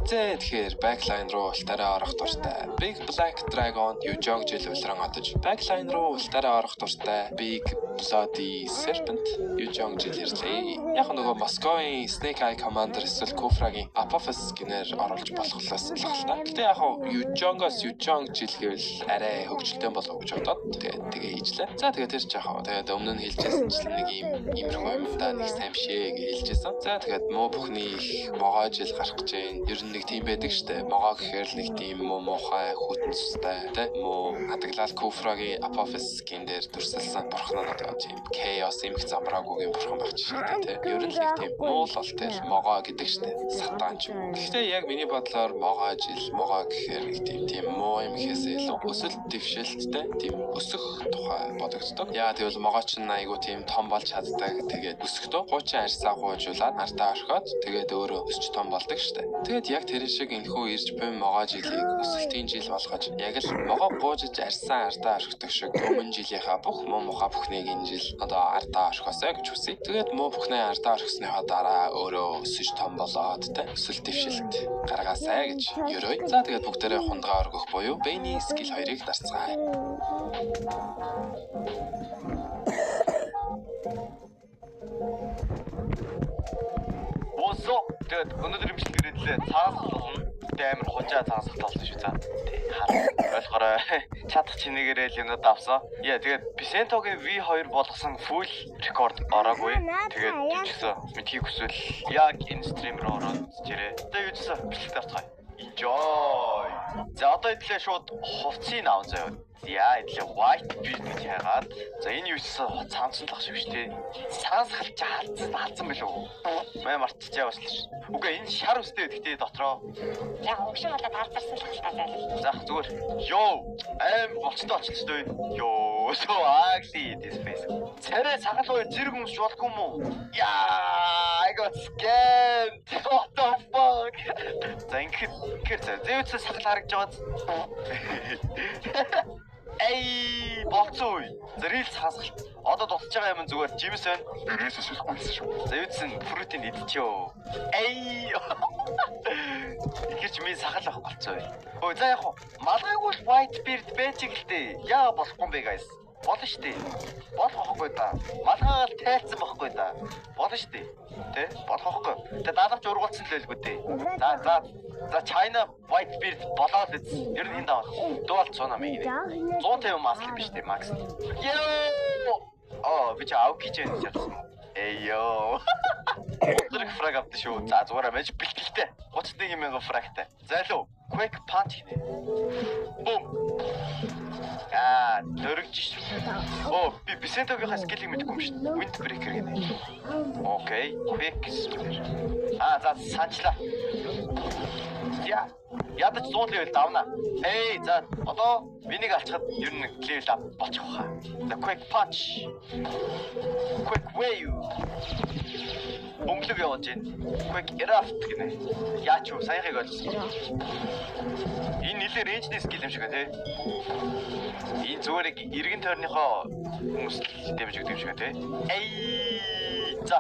Тэгэхээр backline руу ултаараа орох дуртай. Big Black Dragon Yujong жил улиран одож backline руу ултаараа орох дуртай. Big Bloody Serpent Yujong жил ирлээ. Яг нөгөө Moscow-ийн Snake Eye Commander эсвэл Kufra-гийн Apophis гинээр оруулж болохлоос л та. Гэтэ яг Yujong-оос Yujong жил гэвэл арай хөгжилтэй болов гэж бодоод тэгээ хийжлээ. За тэгээ тэр ч яг тэгээд өмнө нь хэлжсэн нэг иймэрхүү юм да нэг самшээ гэж хэлжсэн. За тэгээд муу бүхний их могоо жил гарах гэж байна. Ер нь нэг тийм байдаг штэ. Могоо гэхээр л нэг тийм муухай хүтэн цустай тэ муу адаглал Kufra-гийн Apophis гин дээр дүрсэлсэн бурхан нь одоо тийм chaos эмх замраагүйгийн бурхан байх жишээтэй тэ. Ер нь л нэг тийм муу л болтой могоо гэдэг штэ. Сатанч. Гэхдээ яг миний бодлоор могоо жил могоо гэхээр нэг тийм муу эмхээс илүү өсөлт дэвшилттэй тийм өсөх тухай бодогддог. Яа тэгвэл могоо ч айгу тийм том болж чаддаг. Тэгээд өсөхдөө хуучин арьсаа гуйжуулаад артаа орхиод тэгээд өөрөө өсч том болдог штэ. Тэгээд яг тэр шиг энэхүү ирж буй могоо жилийг өсөлтийн жил болгож яг л могоо буужиж арьсан артаа орхидог шиг өмнө жилийнхаа бүх муу мухаа бүхнийг энэ жил одоо ардаа орхосоо гэж хүсье. Тэгээд муу бүхнээ ардаа орхисныхаа дараа өөрөө өсөж том болоод тэ өсөл дэвшилт гаргаасаа гэж ерөөй. За тэгээд бүгдээрээ хундгаа өргөх буюу Benny skill 2-ыг дарцгаая. Босоо тэгээд өнөөдөр имчилгээрэдлээ цаас болно. Амар хужаа цаас болсон шүү цаа. Болохоор чадах чинээгээр л юмнууд авсан. Яа тэгээд Vicento-гийн V2 болгосон full record ороогүй. Тэгээд жижигсэн мэдхийг хүсвэл яг энэ стрим руу ороод чирээ. Тэгээд юусэн бичлэг авцгаая. Enjoy. За одоо идлээ шууд хувцсыг аван заяа. Яа идлээ white beard гэж яагаад. За энэ юусэн цаанцсан л ах шиг шүү дээ. Цаансгалж халдсан билүү? Мэ мартчихаа баслаа ш. Үгүй энэ шар үстэй гэдэгтэй дотроо. Яг өгшин болоод хардарсан л халтаа. За зүгээр. Йоо, болцтой. Йоо, so ugly this face. Царай цагаал уу зэрэг өмсч болдгүй юм уу? Яа, I got scammed. What the fuck? За ингэр зэвцээ сахал харагдж байгаа. Эй, болцоо уу. Зэрэл цаасгалт. Одоо дуусж байгаа юм зүгээр жимс байна. Бэрээс шилхгүйсэн шүү. За юудсан фрутин идчихё. Эй. Ихэрч минь сахал авах болцоо. Ой, за яг уу. Малгайгүй white beard байж гэлтэй. Яа болохгүй юм бэ guys? Болно шүү дээ. Болохгүй да. Малгайгаар тайлцсан байхгүй да. Болно шүү дээ. Тэ? Болохгүй. Тэ даалгавч ургуулсан л байлгүй дээ. За China white beard болоод л ер нь энд авах. Дуул 100 мэг. 150 маск биш дээ макс. Ёо. Би ч авах гэж байна гэсэн. Эйё. Өдөр фраг авдаг шүү. За зүгээр байж бэлтгэлтэй. 31,000 фрагтай. За лөө. Quick punch гинэ. Бум. Дөрөгч шүү. Би Vicento-гийн скиллийг мэдэхгүй юм шүү. Wind breaker гинэ. Окей. Quick. За санчлаа. Ядаж 100 level давна. Эй, за одоо миний алчхад ер нь level up болчих واخа. За quick punch. Quick wave. Бөмбөлөг явуулж байна. Quick erupt гинэ. Яач юу саяхыг ойлгосон. Энэ нэлээ рейнжтэй скил юм шиг байна те. Энэ зүгээр иргэн тойрныхоо хүмүүс дэмж өгдөг юм шиг байна те. Эй, за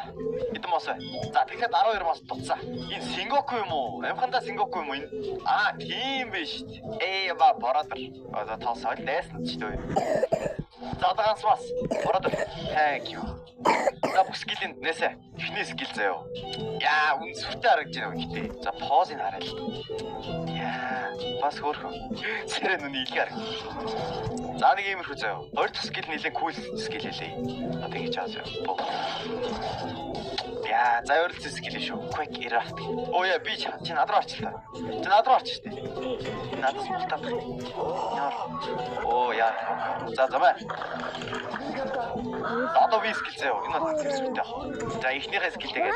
эдэн мосоо. За тэгэхээр 12 мос дуцсан. Энэ Сингоку юм уу? Амхандаа Сингоку юм уу энэ? Тийм биш. Боратор. Одоо тоосоо лээсэн ч дээ. За одоо ганц бас. Боратор. Thank you. За бүх скилэнд нээсэ. Эхний скил заяа. Яа, үн сүртэй харагдаж байна гэхдээ. За позыг хараа л. Яа, бас хөөрхөн. Сэрэн нүний илгээ харагдаж. За нэг иймэрхүү заяа. Хоёр дахь скил нэлээд кул скил хэлээ. Одоо ингэж аа заяа. Яа, за өөр л скил шүү. Quick erupt. Яа, би чи над руу орчлаа. Чи над руу орч штэ. Надаас мултаад. Яа. За замаа. Одоо би скил заяа. Энэ бол зэрэгтэй яах. За эхнийхээ скилтэйгээ.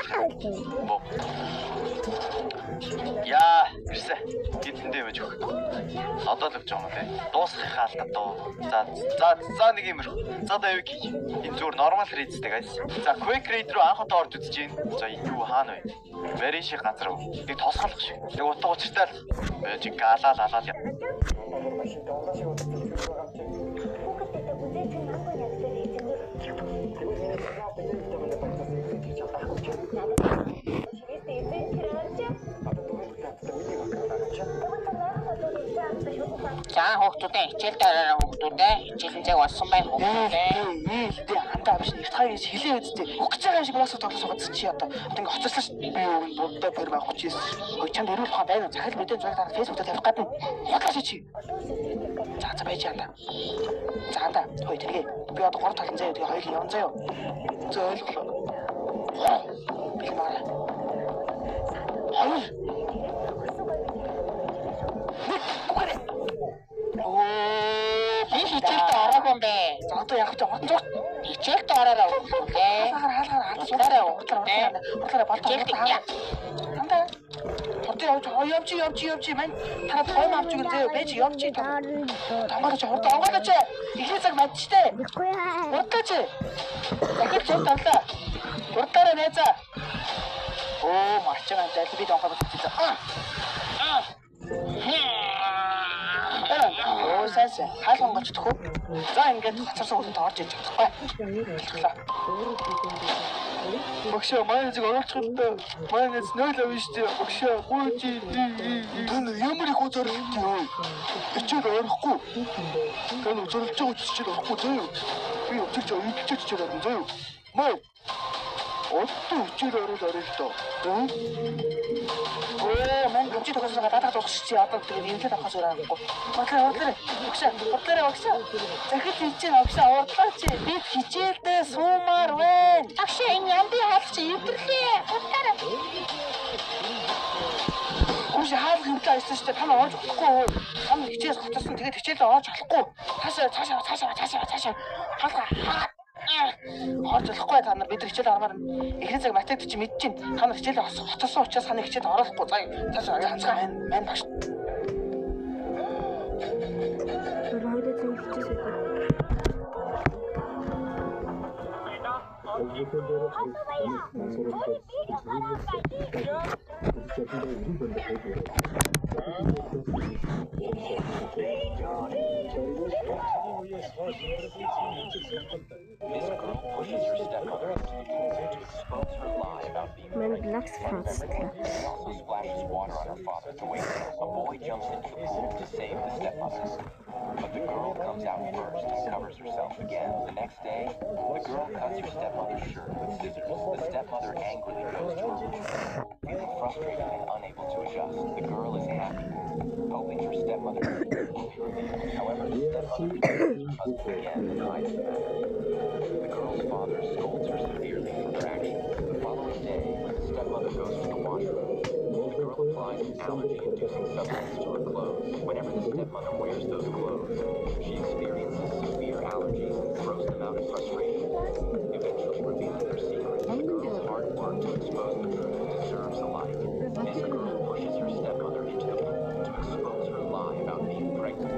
Яа, ирсэ. Тэдэндээ байж өг. Одоо л өгч байгаа юм тий. Дуусгахаа алдаа доо. За нэг юмэр. За одоо юу гэх. Энэ зүгээр нормал рейдтэй guys. За quick raid руу анх удаа орж үзэж гин. За юу хаана вэ? Very шиг газар уу? Нэг тосголох шиг. Нэг утга учиртай л. Чи галаал яа. За хүүхдүүдээ хичээл дараараа хүүхдүүдээ хичээлэн цаг болсон бай хүүхдүүдээ. Андаа биш нэгт хоёрын хэлээ үздэй. Өгч байгаа юм шиг болоосоо тоглосоо чи одоо ингэ хоцорсон ш. Би юу энэ будаа бэр байх учраас чамд өрөөл ухаан байна. Захал мэдээ зураг дараа фэйсбүүк дээр тавих гадна. Худлаач чи. За байж яана. За андаа хой тэргээ. Би одоо 3 талан заяа тэгээ хоёул явна заяа. За ойлголоо. Би маа. Би хичээлд ороогүй юм бэ. За одоо яг ч орсон зүг. Хичээлд ороороо хүүхдээ. Хаалгаар хурлаараа болтоо. Андаа. Явж мань. Та том авч өгөн зөө. Бэж явж. Тамаарч хурдан онгоолооч. Ихний цаг мадчтэй. Урдлаач. Дахиж чад тавлаа. Урдлаараа нээзаа. Марчгаа даа би донгоо болчихсон. сайн. Хаалган голчдох уу? За ингээд хоцорсон хүлэнт орж иж чадахгүй. Болчихлоо. Багшаа маань зөв оруулах юм даа. Маанаас 0 авна шүү дээ. Багшаа гооч. Тэн ямар их зорилт юу? Ичээд орохгүй. Тэн зорилж байгаа ч чичээд орохгүй зөө. Би өчигч өйдчихэж чичээд зөө. Маа. Отто ичээд оруулаад л доо. Мэн гомчид тохиолсон гадаад дуусчих чи одоо тэгээд имлээд авахаас өөр аргагүй. Бодлоо. Багшаа. Захид хичээн багшаа урдлаач. Бид хичээлдээ суумаар байна. Багшаа энэ ямби хаалгач эвдэрлээ. Урдлаарай. Үгүй хаалга хэмтэй айсан шүү дээ. Та нар орж болохгүй. Та нар хичээл хотсон тэгээд хичээлээ орж болохгүй. Цаашаа. Хаалга. Орж болохгүй та нар бид хичээл армаар эхний цаг математик чи мэдэж чинь та нар хичээлээ хотсон учраас ханы хичээлд орохгүй. За цаашаа ганцхан мань багш. Man Black's Frost. Also splashes water on her father to wake her. A boy jumps into the pool to save the stepmother. But the girl comes out first and covers herself again. The next day, the girl cuts her stepmother's shirt with scissors. The stepmother angrily goes to her room. Feeling frustrated and unable to adjust, the girl is happy, hoping her stepmother will be revealed. However, the stepmother becomes her husband again and hides the matter. The girl's father scolds her severely for her actions. The following day, when the stepmother goes to the washroom, the girl applies an allergy-inducing substance to her clothes. Whenever the stepmother wears those clothes, she experiences severe allergies and throws them out in frustration. Eventually revealing their secret, the girl's hard work to expose the truth deserves a like. This girl pushes her stepmother into the pool to expose her lie about being pregnant.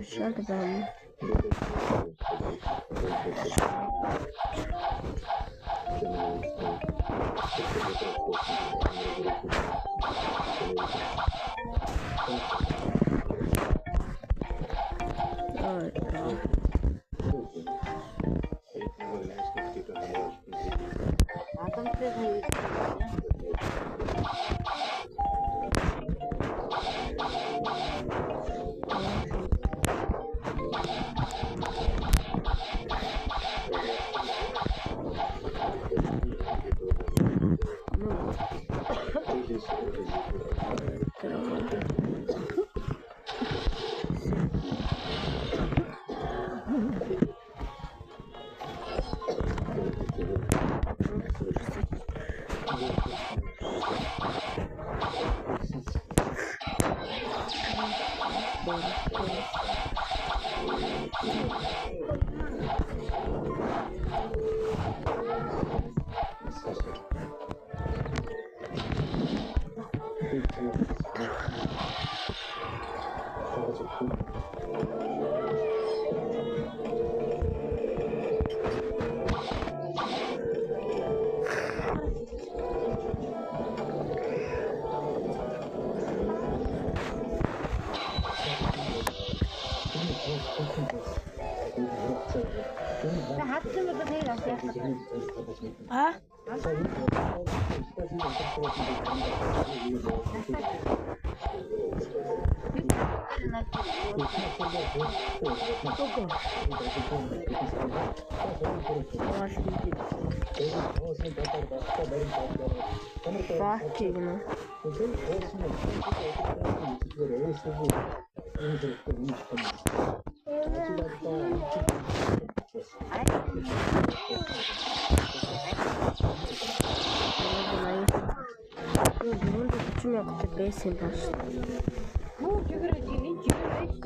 Shut them. А? Юунд 40 мянгатай байсан юм байна шүү дээ.